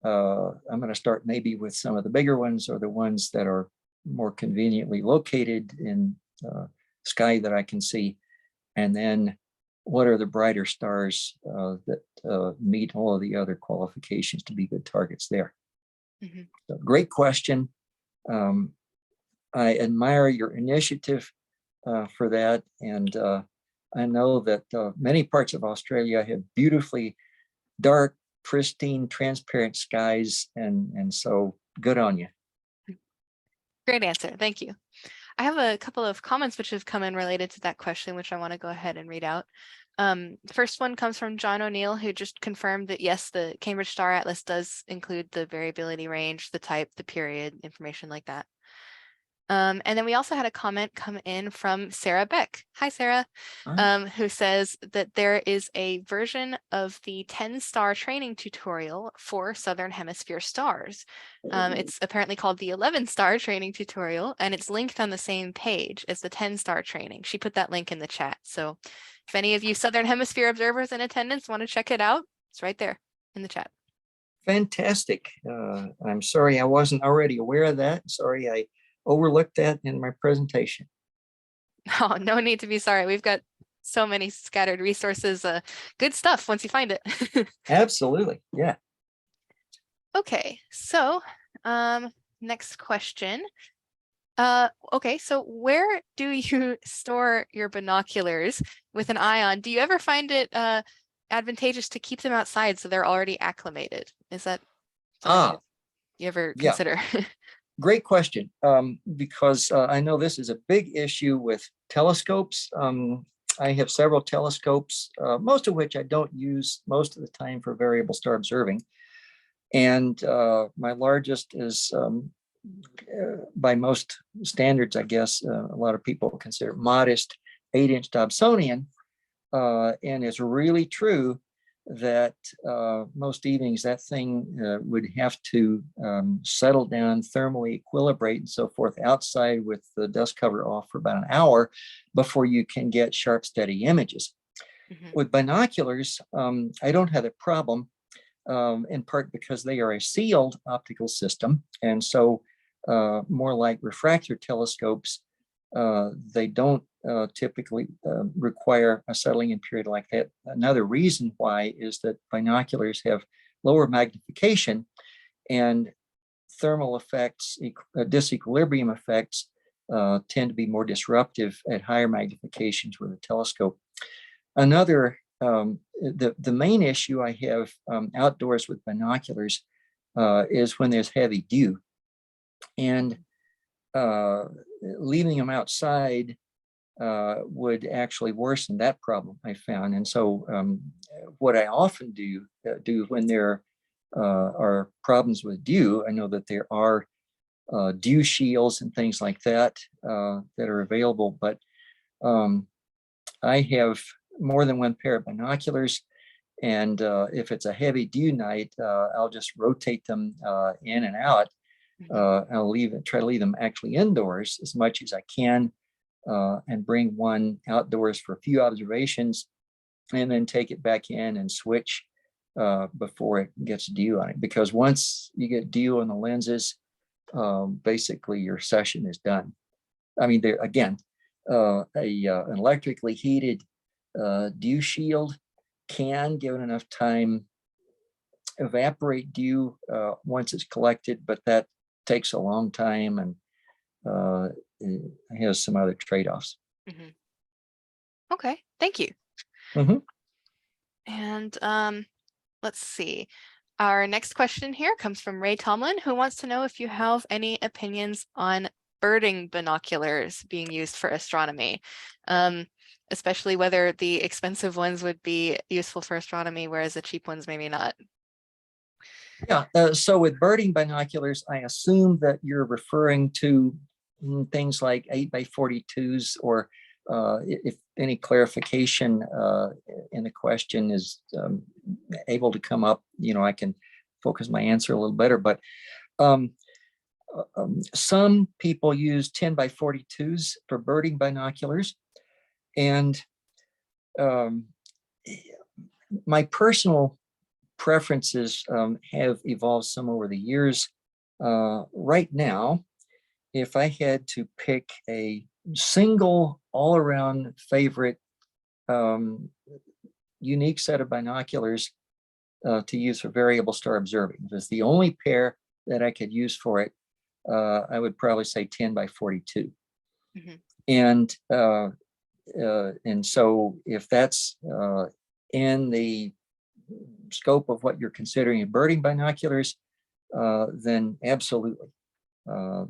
I'm going to start maybe with some of the bigger ones, or the ones that are more conveniently located in sky that I can see. And then what are the brighter stars that meet all of the other qualifications to be good targets there? Mm-hmm. So, great question. I admire your initiative for that. And I know that many parts of Australia have beautifully dark, pristine, transparent skies. And so good on you. Great answer. Thank you. I have a couple of comments which have come in related to that question, which I want to go ahead and read out. The first one comes from John O'Neill, who just confirmed that, yes, the Cambridge Star Atlas does include the variability range, the type, the period, information like that. And then we also had a comment come in from Sarah Beck. Hi, Sarah, who says that there is a version of the 10-star training tutorial for Southern Hemisphere stars. It's apparently called the 11-star training tutorial, and it's linked on the same page as the 10-star training. She put that link in the chat. So if any of you Southern Hemisphere observers in attendance want to check it out, it's right there in the chat. Fantastic. I'm sorry I wasn't already aware of that. Sorry I overlooked that in my presentation. Oh, no need to be sorry. We've got so many scattered resources. Good stuff once you find it. Absolutely. Yeah. Okay, so next question. Okay, so where do you store your binoculars with an eye on? Do you ever find it advantageous to keep them outside so they're already acclimated? Is that something you ever Yeah. consider? Great question, because I know this is a big issue with telescopes. I have several telescopes, most of which I don't use most of the time for variable star observing. And my largest is, by most standards, I guess, a lot of people consider modest 8-inch Dobsonian. And it's really true that most evenings that thing would have to settle down, thermally equilibrate and so forth outside with the dust cover off for about an hour before you can get sharp, steady images. Mm-hmm. With binoculars, I don't have a problem, in part because they are a sealed optical system. And so more like refractor telescopes, they don't typically require a settling in period like that. Another reason why is that binoculars have lower magnification, and thermal effects, disequilibrium effects tend to be more disruptive at higher magnifications with a telescope. Another, the main issue I have outdoors with binoculars is when there's heavy dew. And leaving them outside would actually worsen that problem, I found. And so what I often do when there are problems with dew, I know that there are dew shields and things like that that are available, but I have more than one pair of binoculars. And if it's a heavy dew night, I'll just rotate them in and out. I'll try to leave them actually indoors as much as I can, and bring one outdoors for a few observations, and then take it back in and switch before it gets dew on it. Because once you get dew on the lenses, basically your session is done. I mean, there again, an electrically heated dew shield can, given enough time, evaporate dew once it's collected, but that takes a long time and it has some other trade-offs. Mm-hmm. Okay, thank you. Mm-hmm. And let's see. Our next question here comes from Ray Tomlin, who wants to know if you have any opinions on birding binoculars being used for astronomy, especially whether the expensive ones would be useful for astronomy, whereas the cheap ones maybe not. Yeah, so with birding binoculars, I assume that you're referring to things like 8x42s, or if any clarification in the question is able to come up, I can focus my answer a little better. But some people use 10x42s for birding binoculars. And my personal preferences have evolved some over the years. Right now, if I had to pick a single all-around favorite unique set of binoculars to use for variable star observing, if it's the only pair that I could use for it, I would probably say 10x42. Mm-hmm. And so if that's in the scope of what you're considering in birding binoculars, then absolutely,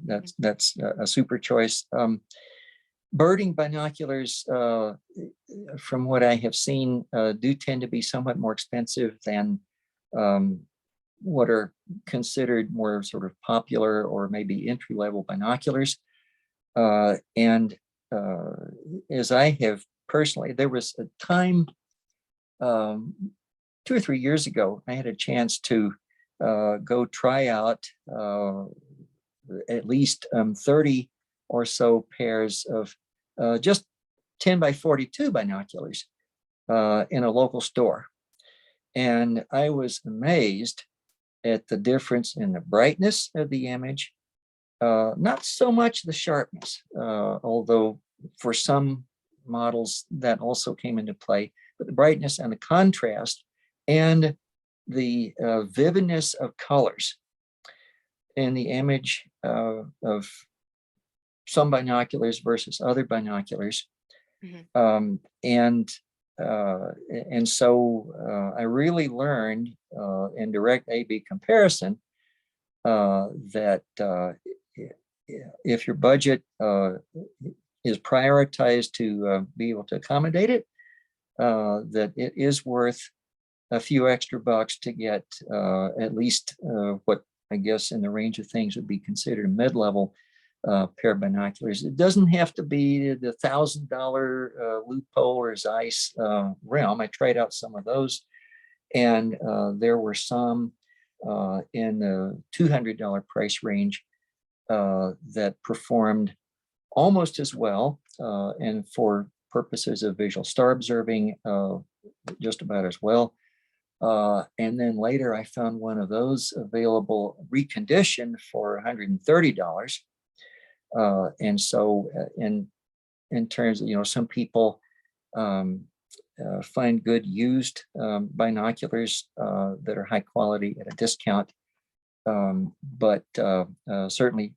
that's a super choice. Birding binoculars, from what I have seen, do tend to be somewhat more expensive than what are considered more sort of popular or maybe entry-level binoculars. And as I have personally, there was a time 2 or 3 years ago, I had a chance to go try out at least 30 or so pairs of just 10x42 binoculars in a local store. And I was amazed at the difference in the brightness of the image, not so much the sharpness, although for some models that also came into play, but the brightness and the contrast and the vividness of colors in the image of some binoculars versus other binoculars. Mhm. And so I really learned in direct A/B comparison that if your budget is prioritized to be able to accommodate it, that it is worth a few extra bucks to get at least what I guess in the range of things would be considered a mid-level pair of binoculars. It doesn't have to be the $1,000 Leupold Zeiss realm. I tried out some of those, and there were some in the $200 price range that performed almost as well, and for purposes of visual star observing, just about as well. And then later I found one of those available reconditioned for $130. And so in terms of, some people find good used binoculars that are high quality at a discount. But certainly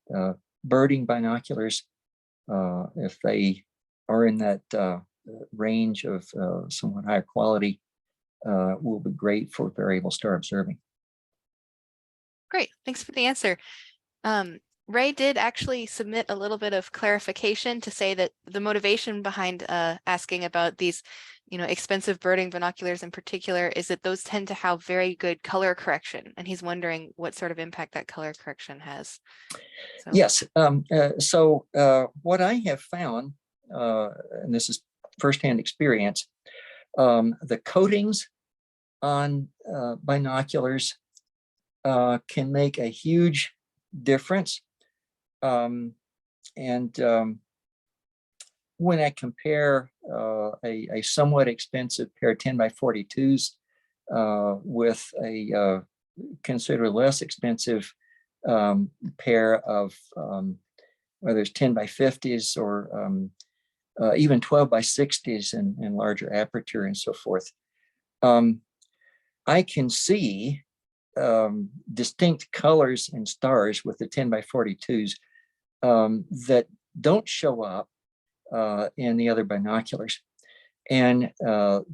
birding binoculars, if they are in that range of somewhat higher quality, will be great for variable star observing. Great, thanks for the answer. Ray did actually submit a little bit of clarification to say that the motivation behind asking about these, expensive birding binoculars in particular is that those tend to have very good color correction, and he's wondering what sort of impact that color correction has. So. Yes. So what I have found, and this is firsthand experience, the coatings on binoculars can make a huge difference. When I compare a somewhat expensive pair of 10x42s with a considerably less expensive pair of whether it's 10x50s or even 12x60s and larger aperture and so forth, I can see distinct colors and stars with the 10x42s that don't show up in the other binoculars. And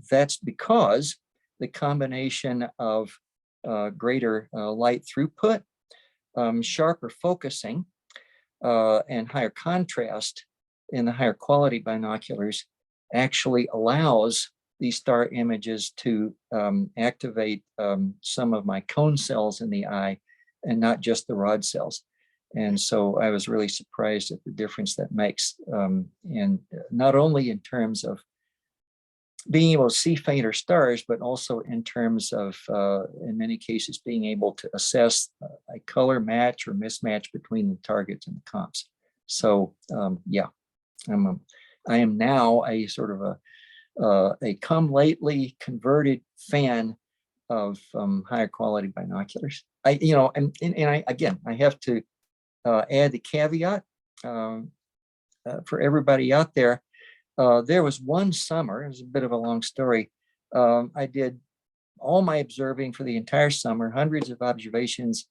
that's because the combination of greater light throughput, sharper focusing, and higher contrast in the higher quality binoculars actually allows these star images to activate some of my cone cells in the eye and not just the rod cells. And so I was really surprised at the difference that makes, and not only in terms of being able to see fainter stars, but also in terms of, in many cases, being able to assess a color match or mismatch between the targets and the comps. So yeah, I am now a sort of a come lately converted fan of higher quality binoculars. I again, I have to add the caveat for everybody out there. There was one summer, it was a bit of a long story. I did all my observing for the entire summer, hundreds of observations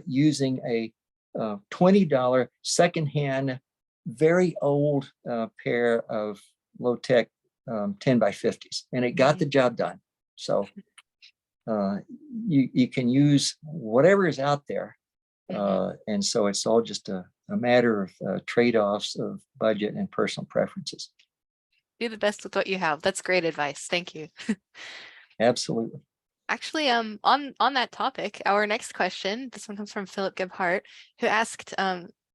using a $20 secondhand, very old pair of low-tech 10x50s, and it got the job done. So you can use whatever is out there. And so it's all just a matter of trade-offs of budget and personal preferences. Do the best with what you have. That's great advice. Thank you. Absolutely. Actually, on that topic, our next question, this one comes from Philip Gebhardt, who asked,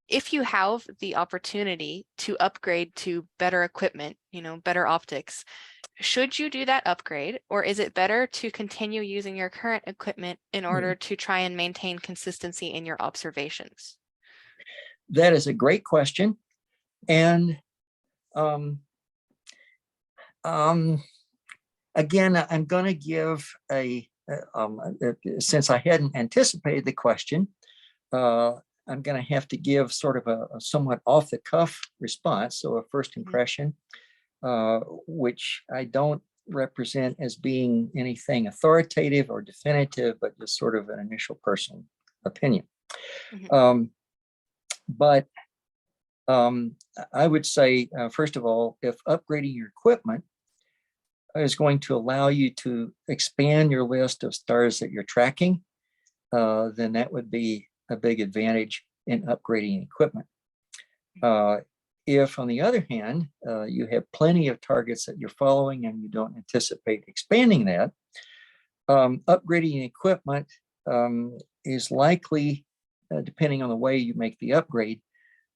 if you have the opportunity to upgrade to better equipment, better optics, should you do that upgrade, or is it better to continue using your current equipment in order to try and maintain consistency in your observations? That is a great question. And again, I'm going to give since I hadn't anticipated the question, I'm going to have to give sort of a somewhat off the cuff response. So a first impression. which I don't represent as being anything authoritative or definitive, but just sort of an initial personal opinion. Mhm. But I would say, first of all, if upgrading your equipment is going to allow you to expand your list of stars that you're tracking, then that would be a big advantage in upgrading equipment. If, on the other hand, you have plenty of targets that you're following and you don't anticipate expanding that, upgrading equipment is likely, depending on the way you make the upgrade,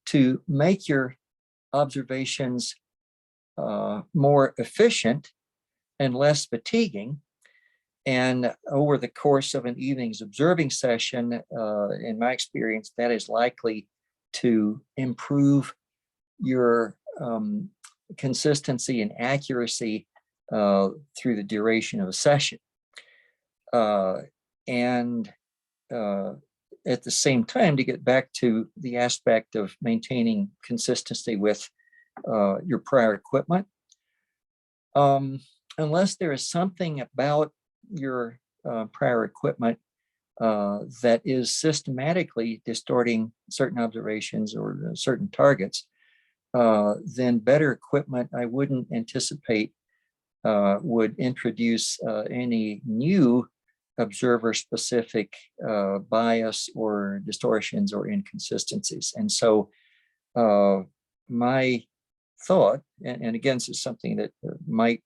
to make your observations more efficient and less fatiguing. And over the course of an evening's observing session, in my experience, that is likely to improve your consistency and accuracy through the duration of a session. And at the same time, to get back to the aspect of maintaining consistency with your prior equipment, unless there is something about your prior equipment that is systematically distorting certain observations or certain targets, then better equipment, I wouldn't anticipate, would introduce any new observer-specific bias or distortions or inconsistencies. And so my thought, and again, this is something that might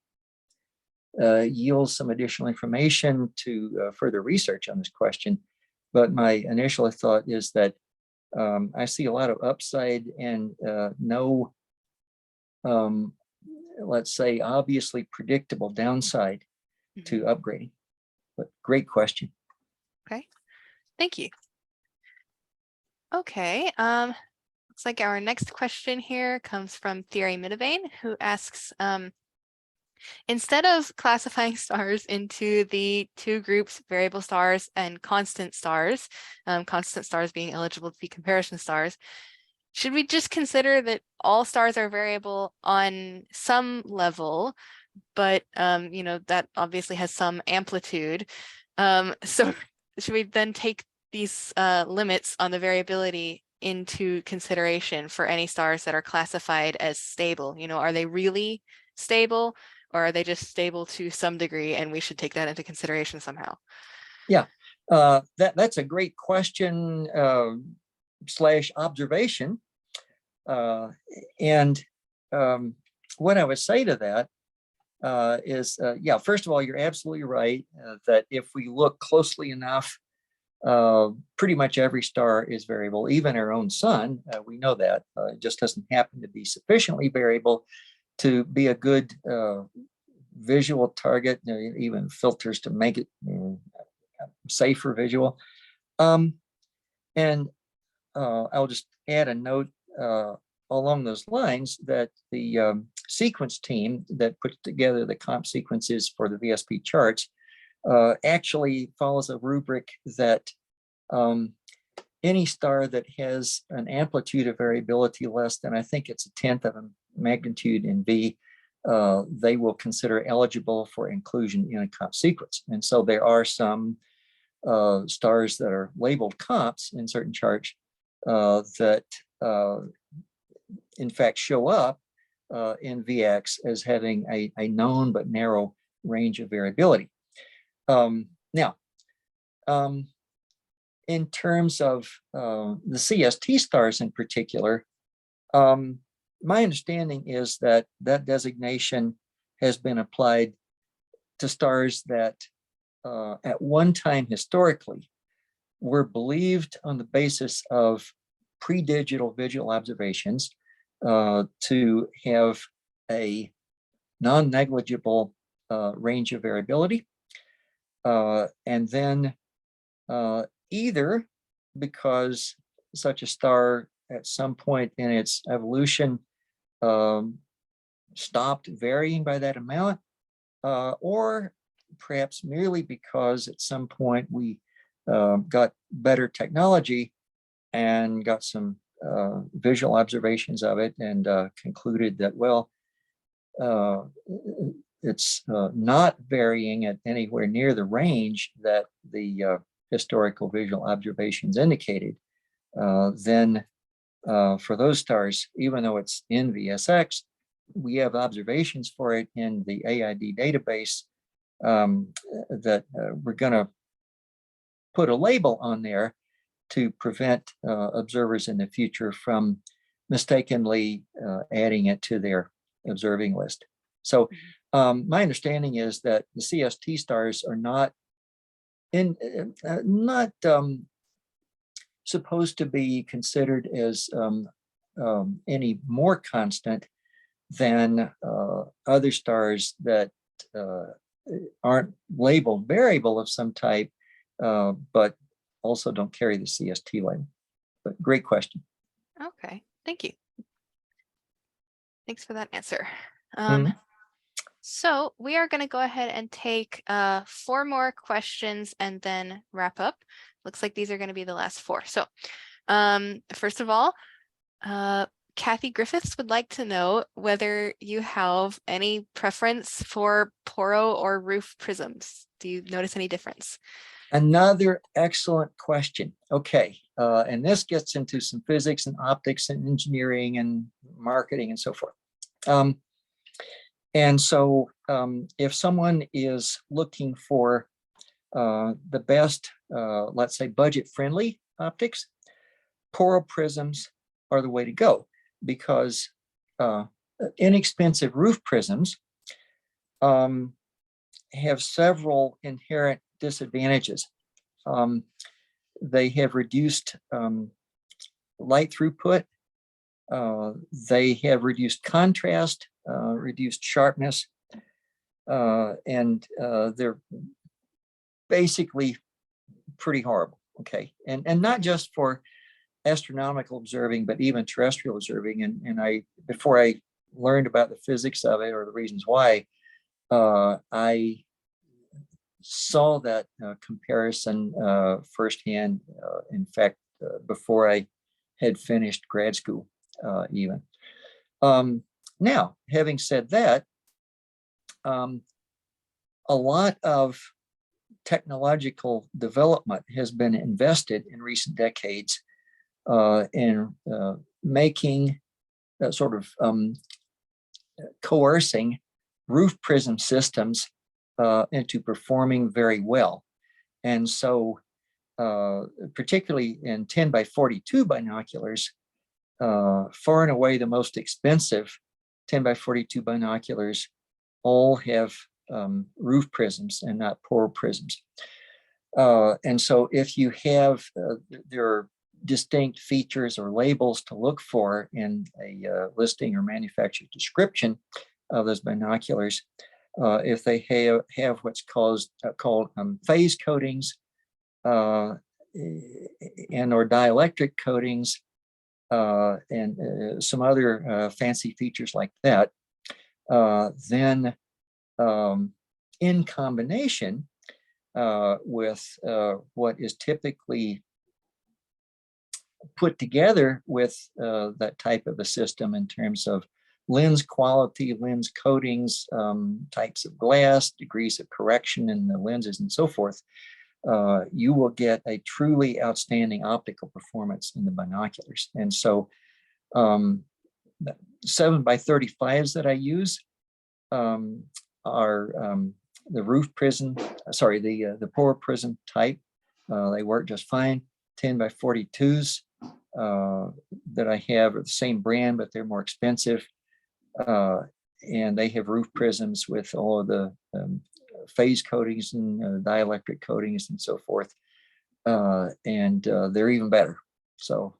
yield some additional information to further research on this question, but my initial thought is that I see a lot of upside and no, let's say, obviously predictable downside to upgrading. But great question. Okay, thank you. Okay, looks like our next question here comes from Thierry Midavane, who asks, instead of classifying stars into the two groups, variable stars and constant stars being eligible to be comparison stars, should we just consider that all stars are variable on some level, but that obviously has some amplitude? So should we then take these limits on the variability into consideration for any stars that are classified as stable? Are they really stable, or are they just stable to some degree and we should take that into consideration somehow? Yeah, that's a great question slash observation. And what I would say to that is, yeah, first of all, you're absolutely right that if we look closely enough, pretty much every star is variable, even our own sun. We know that it just doesn't happen to be sufficiently variable to be a good visual target, even filters to make it safer visual. And I'll just add a note along those lines that the sequence team that puts together the comp sequences for the VSP charts actually follows a rubric that any star that has an amplitude of variability less than, I think it's 1/10 of a magnitude in V, they will consider eligible for inclusion in a comp sequence. And so there are some stars that are labeled comps in certain charts that in fact show up in VX as having a known but narrow range of variability. Now, in terms of the CST stars in particular, my understanding is that that designation has been applied to stars that at one time historically were believed on the basis of pre-digital visual observations to have a non-negligible range of variability. And then either because such a star at some point in its evolution stopped varying by that amount, or perhaps merely because at some point we got better technology and got some visual observations of it and concluded that, well, it's not varying at anywhere near the range that the historical visual observations indicated, then for those stars, even though it's in VSX, we have observations for it in the AID database that we're going to put a label on there to prevent observers in the future from mistakenly adding it to their observing list. So my understanding is that the CST stars are not supposed to be considered as any more constant than other stars that aren't labeled variable of some type, but also don't carry the CST label. But great question. Okay, thank you. Thanks for that answer. So we are going to go ahead and take 4 more questions and then wrap up. Looks like these are going to be the last 4. So first of all, Kathy Griffiths would like to know whether you have any preference for poro or roof prisms. Do you notice any difference? Another excellent question. Okay, and this gets into some physics and optics and engineering and marketing and so forth. And so if someone is looking for the best, let's say, budget-friendly optics, poro prisms are the way to go, because inexpensive roof prisms have several inherent disadvantages. They have reduced light throughput. They have reduced contrast, reduced sharpness, and they're basically pretty horrible. Okay, and not just for astronomical observing, but even terrestrial observing. And I, before I learned about the physics of it or the reasons why, I saw that comparison firsthand. In fact, before I had finished grad school, even. Now, having said that, a lot of technological development has been invested in recent decades in making sort of coercing roof prism systems into performing very well. And so particularly in 10 by 42 binoculars, far and away the most expensive 10 by 42 binoculars all have roof prisms and not poro prisms. And so if you have, there are distinct features or labels to look for in a listing or manufacturer description of those binoculars. If they have what's called phase coatings and or dielectric coatings and some other fancy features like that, then in combination with what is typically put together with that type of a system in terms of lens quality, lens coatings, types of glass, degrees of correction in the lenses and so forth, you will get a truly outstanding optical performance in the binoculars. And so 7 by 35s that I use are the roof prism, sorry, the poro prism type. They work just fine. 10 by 42s that I have are the same brand, but they're more expensive. And they have roof prisms with all of the phase coatings and dielectric coatings and so forth. And they're even better. So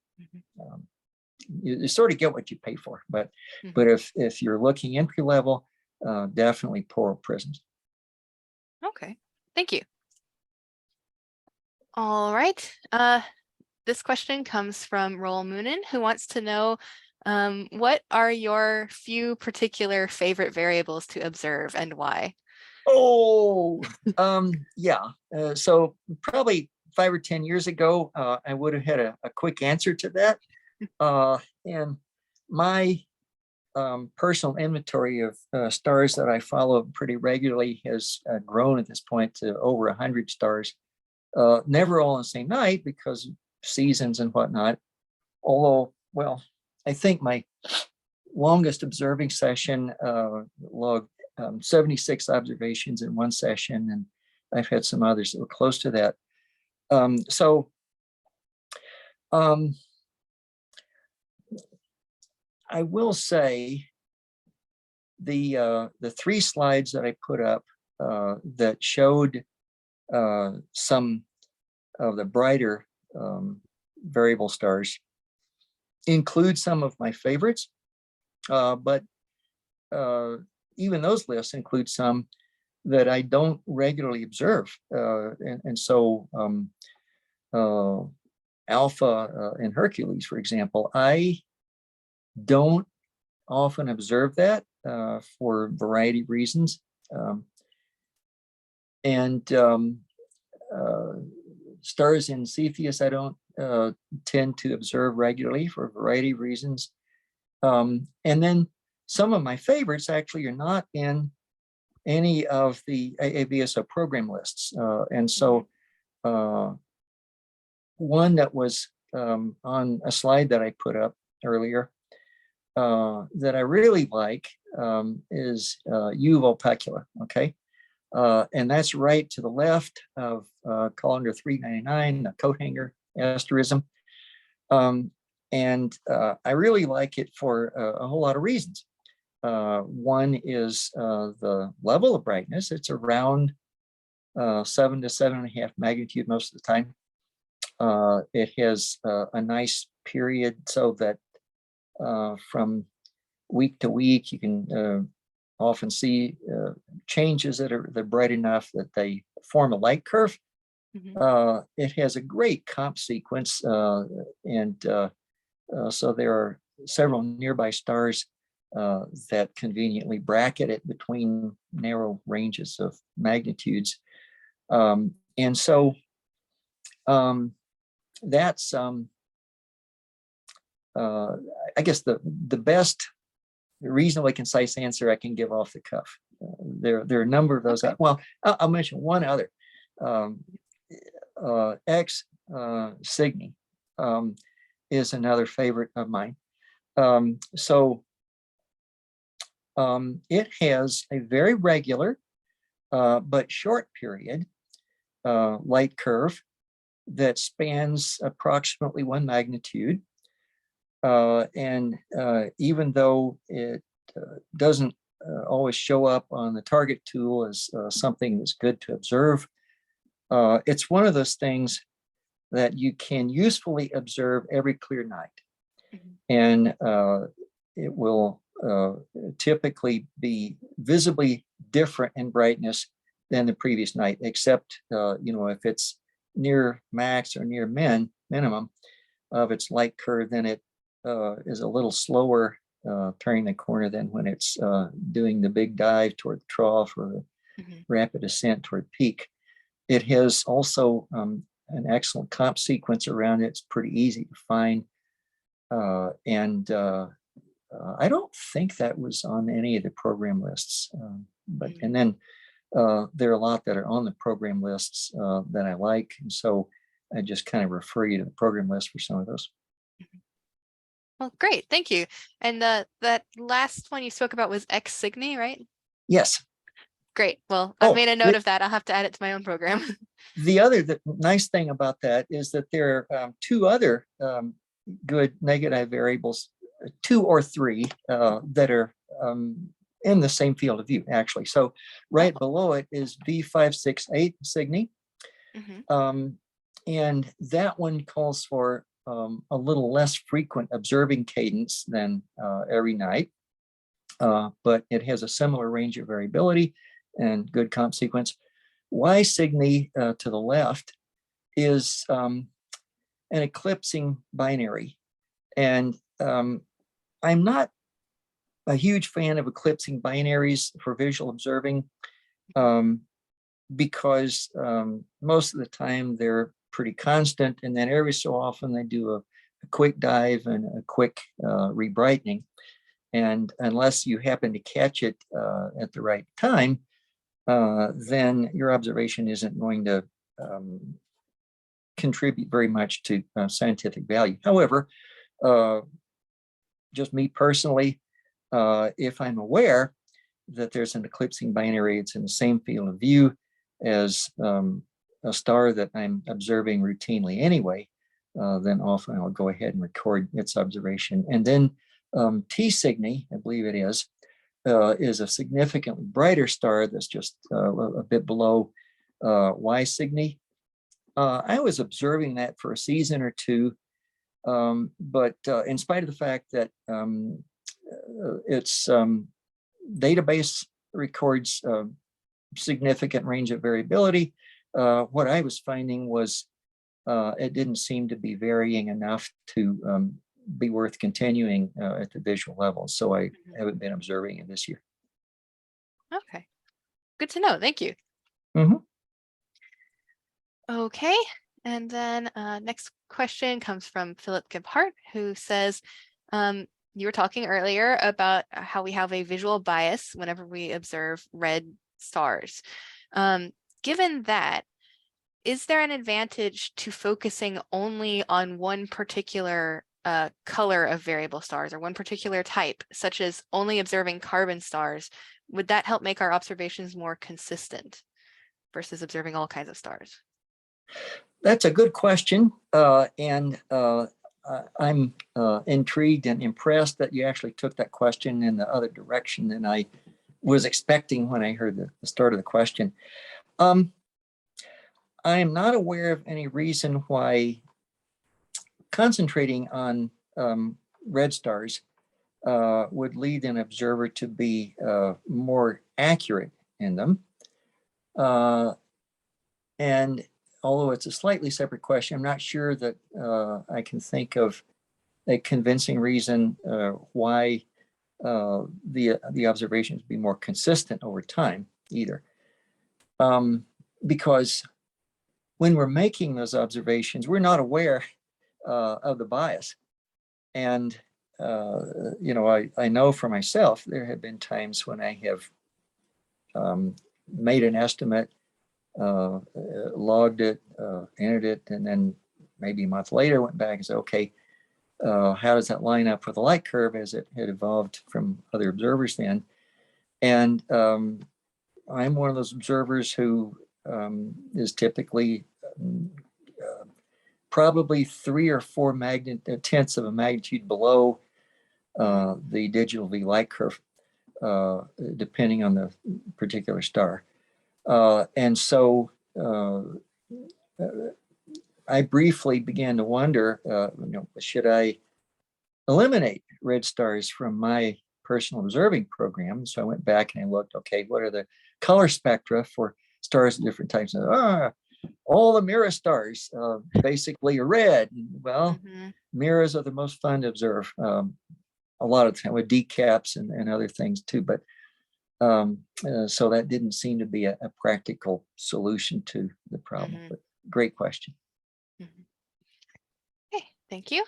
you sort of get what you pay for. But if you're looking entry level, definitely poro prisms. Okay, thank you. All right. This question comes from Roel Moonen, who wants to know what are your few particular favorite variables to observe and why? Oh, yeah. So probably 5 or 10 years ago, I would have had a quick answer to that. And my personal inventory of stars that I follow pretty regularly has grown at this point to over 100 stars. Never all on the same night because of seasons and whatnot. Although, well, I think my longest observing session logged 76 observations in one session, and I've had some others that were close to that. I will say the 3 slides that I put up that showed some of the brighter variable stars include some of my favorites, but even those lists include some that I don't regularly observe. So Alpha in Hercules, for example, I don't often observe that for a variety of reasons. Stars in Cepheus, I don't tend to observe regularly for a variety of reasons. And then some of my favorites actually are not in any of the AAVSO program lists. And so one that was on a slide that I put up earlier that I really like is U Vulpecula, okay? And that's right to the left of colander 399, the coat hanger asterism. I really like it for a whole lot of reasons. One is the level of brightness. It's around 7 to 7.5 magnitude most of the time. It has a nice period so that from week to week, you can often see changes that are bright enough that they form a light curve. It has a great comp sequence, so there are several nearby stars that conveniently bracket it between narrow ranges of magnitudes. That's I guess the best reasonably concise answer I can give off the cuff. There are a number of those. Okay. Well, I'll mention one other. X Cygni is another favorite of mine. It has a very regular but short period light curve that spans approximately 1 magnitude. Even though it doesn't always show up on the target tool as something that's good to observe, it's one of those things that you can usefully observe every clear night. And it will typically be visibly different in brightness than the previous night, except if it's near max or near minimum of its light curve, then it is a little slower turning the corner than when it's doing the big dive toward the trough or the rapid ascent toward peak. It has also an excellent comp sequence around it. It's pretty easy to find. I don't think that was on any of the program lists. And then there are a lot that are on the program lists that I like. And so I just kind of refer you to the program list for some of those. Well, great. Thank you. And that last one you spoke about was X Cygni, right? Yes. Great. Well, I've made a note of that. I'll have to add it to my own program. The nice thing about that is that there are 2 other good negative variables, 2 or 3 that are in the same field of view, actually. So right below it is V568 Cygni. And that one calls for a little less frequent observing cadence than every night, but it has a similar range of variability and good comp sequence. Y Cygni to the left is an eclipsing binary. And I'm not a huge fan of eclipsing binaries for visual observing because most of the time they're pretty constant, and then every so often they do a quick dive and a quick rebrightening. And unless you happen to catch it at the right time, then your observation isn't going to contribute very much to scientific value. However, just me personally, if I'm aware that there's an eclipsing binary, it's in the same field of view as a star that I'm observing routinely anyway, then often I'll go ahead and record its observation. And then T Cygni, I believe it is a significantly brighter star that's just a bit below Y Cygni. I was observing that for a season or two, but in spite of the fact that its database records significant range of variability, what I was finding was it didn't seem to be varying enough to be worth continuing at the visual level. So I haven't been observing it this year. Okay, good to know. Thank you. Mm-hmm. Okay, and then next question comes from Philip Gebhardt, who says, you were talking earlier about how we have a visual bias whenever we observe red stars. Given that, is there an advantage to focusing only on one particular color of variable stars or one particular type, such as only observing carbon stars? Would that help make our observations more consistent versus observing all kinds of stars? That's a good question. And I'm intrigued and impressed that you actually took that question in the other direction than I was expecting when I heard the start of the question. I am not aware of any reason why concentrating on red stars would lead an observer to be more accurate in them. And although it's a slightly separate question, I'm not sure that I can think of a convincing reason why the observations be more consistent over time either. Because when we're making those observations, we're not aware of the bias. And, I know for myself, there have been times when I have made an estimate, logged it, entered it, and then maybe a month later went back and said, okay, how does that line up with the light curve as it had evolved from other observers then? And I'm one of those observers who is typically probably 3 or 4 tenths of a magnitude below the digital V light curve, depending on the particular star. And so I briefly began to wonder, should I eliminate red stars from my personal observing program? So I went back and I looked, okay, what are the color spectra for stars of different types? All the Mira stars basically are red. Well, Miras are the most fun to observe a lot of the time with decaps and other things too. But so that didn't seem to be a practical solution to the problem. But great question. Okay, thank you.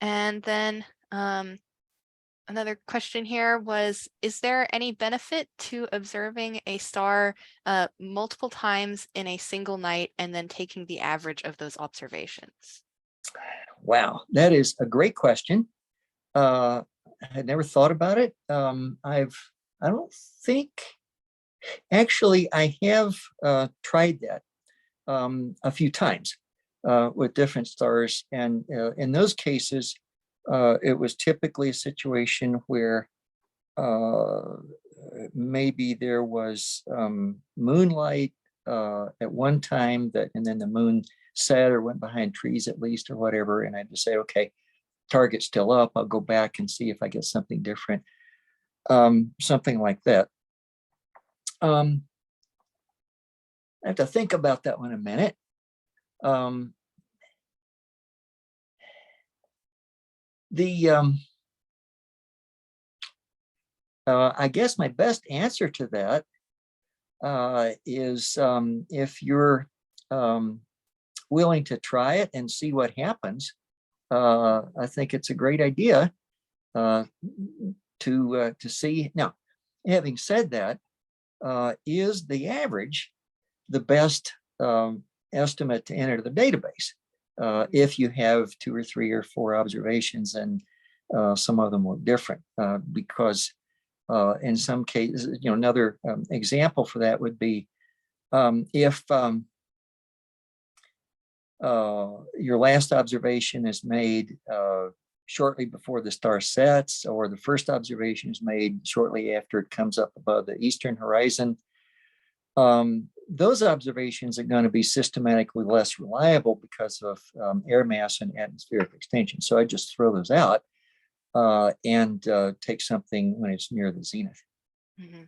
And then another question here was, is there any benefit to observing a star multiple times in a single night and then taking the average of those observations? Wow, that is a great question. I had never thought about it. I don't think, actually, I have tried that a few times with different stars. And in those cases, it was typically a situation where maybe there was moonlight at one time and then the moon set or went behind trees at least or whatever. And I just say, okay, target's still up. I'll go back and see if I get something different. Something like that. I have to think about that one a minute. I guess my best answer to that is if you're willing to try it and see what happens, I think it's a great idea to see. Now, having said that, is the average the best estimate to enter the database? If you have 2 or 3 or 4 observations and some of them look different, because in some cases, another example for that would be if your last observation is made shortly before the star sets, or the first observation is made shortly after it comes up above the eastern horizon. Those observations are going to be systematically less reliable because of air mass and atmospheric extension. So I just throw those out and take something when it's near the zenith. Mm-hmm.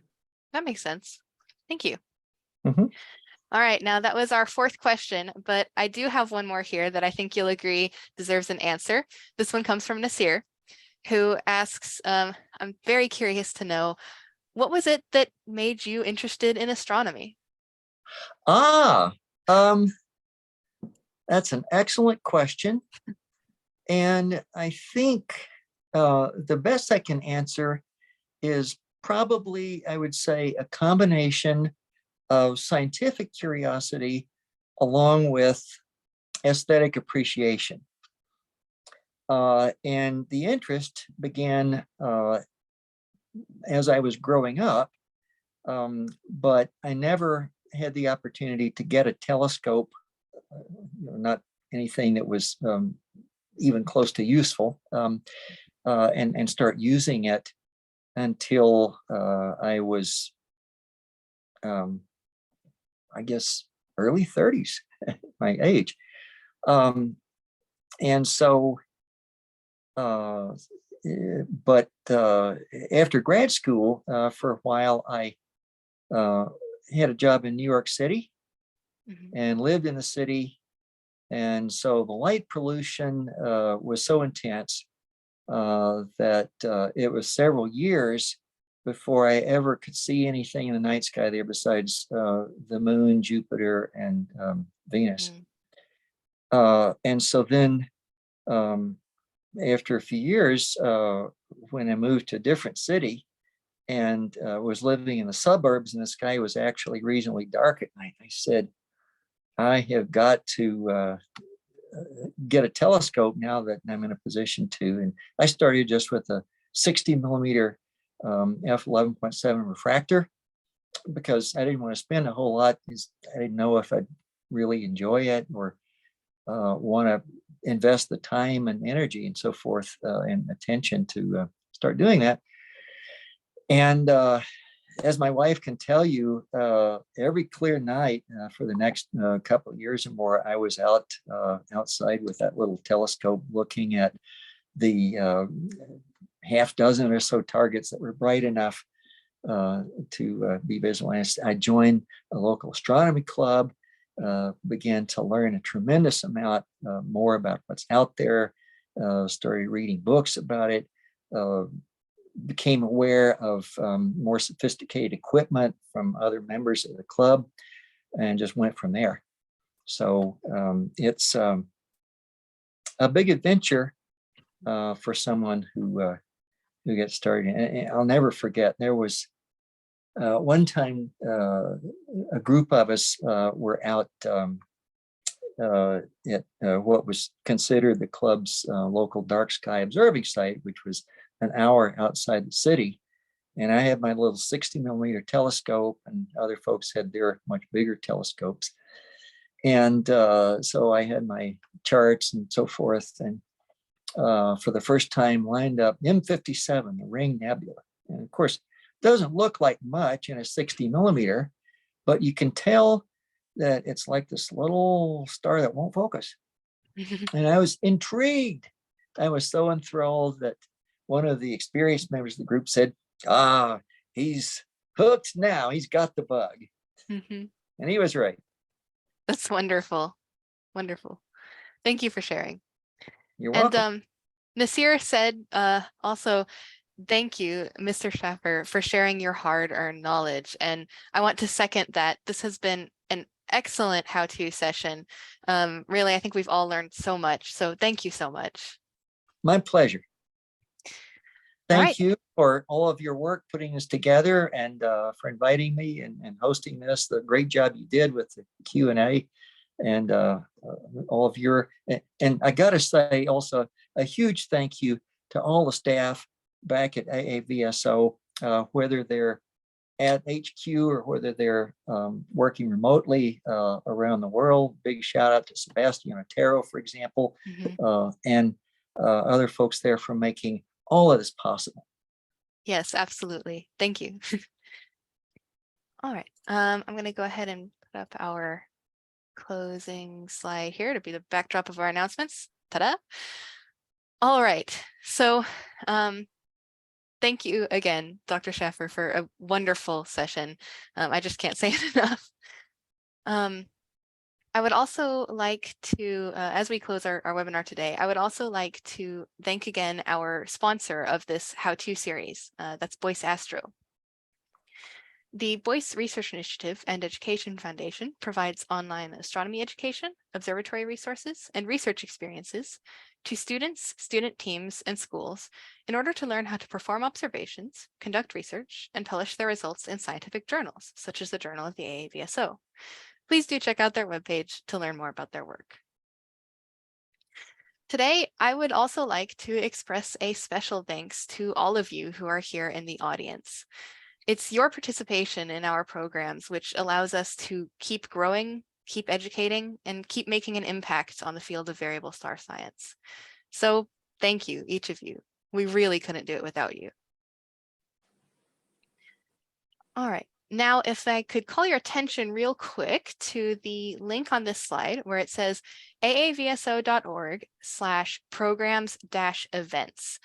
That makes sense. Thank you. Mm-hmm. All right, now that was our 4th question, but I do have one more here that I think you'll agree deserves an answer. This one comes from Nasir, who asks, I'm very curious to know, what was it that made you interested in astronomy? That's an excellent question. And I think the best I can answer is probably, I would say, a combination of scientific curiosity along with aesthetic appreciation. And the interest began as I was growing up, but I never had the opportunity to get a telescope, not anything that was even close to useful, and start using it until I was, I guess, early 30s, my age. And so, but after grad school, for a while, I had a job in New York City and lived in the city. And so the light pollution was so intense that it was several years before I ever could see anything in the night sky there besides the moon, Jupiter, and Venus. And so then after a few years, when I moved to a different city and was living in the suburbs and the sky was actually reasonably dark at night, I said, I have got to get a telescope now that I'm in a position to. And I started just with a 60 millimeter f11.7 refractor because I didn't want to spend a whole lot. I didn't know if I'd really enjoy it or want to invest the time and energy and so forth and attention to start doing that. And as my wife can tell you, every clear night for the next couple of years or more, I was outside with that little telescope looking at the half dozen or so targets that were bright enough to be visualized. I joined a local astronomy club, began to learn a tremendous amount more about what's out there, started reading books about it, became aware of more sophisticated equipment from other members of the club, and just went from there. So it's a big adventure for someone who gets started. And I'll never forget, there was one time a group of us were out at what was considered the club's local dark sky observing site, which was an hour outside the city. And I had my little 60 millimeter telescope, and other folks had their much bigger telescopes. And so I had my charts and so forth. And for the first time lined up M57, the Ring Nebula. And of course, it doesn't look like much in a 60 millimeter, but you can tell that it's like this little star that won't focus. And I was intrigued. I was so enthralled that one of the experienced members of the group said, he's hooked now. He's got the bug. And he was right. That's wonderful. Wonderful. Thank you for sharing. You're welcome. And Nasir said also, thank you, Mr. Shaffer, for sharing your hard-earned knowledge. And I want to second that. This has been an excellent how-to session. Really, I think we've all learned so much. So thank you so much. My pleasure. All Thank right. you for all of your work putting this together and for inviting me and hosting this. The great job you did with the Q&A and all of your, and I got to say also a huge thank you to all the staff back at AAVSO, whether they're at HQ or whether they're working remotely around the world. Big shout out to Sebastian Otero, for example, and other folks there for making all of this possible. Yes, absolutely. Thank you. All right. I'm going to go ahead and put up our closing slide here to be the backdrop of our announcements. Ta-da! All right. So thank you again, Dr. Shaffer, for a wonderful session. I just can't say it enough. I would also like to, as we close our webinar today, I would also like to thank again our sponsor of this how-to series, that's Boyce Astro. The Boyce Research Initiative and Education Foundation provides online astronomy education, observatory resources, and research experiences to students, student teams, and schools in order to learn how to perform observations, conduct research, and publish their results in scientific journals, such as the Journal of the AAVSO. Please do check out their webpage to learn more about their work. Today, I would also like to express a special thanks to all of you who are here in the audience. It's your participation in our programs which allows us to keep growing, keep educating, and keep making an impact on the field of variable star science. So thank you, each of you. We really couldn't do it without you. All right. Now, if I could call your attention real quick to the link on this slide where it says aavso.org/programs-events.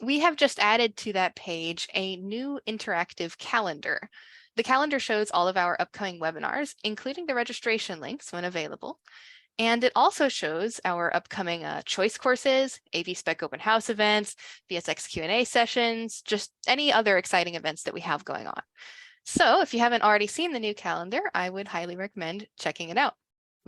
We have just added to that page a new interactive calendar. The calendar shows all of our upcoming webinars, including the registration links when available. And it also shows our upcoming choice courses, AV Spec Open House events, VSX Q&A sessions, just any other exciting events that we have going on. So if you haven't already seen the new calendar, I would highly recommend checking it out.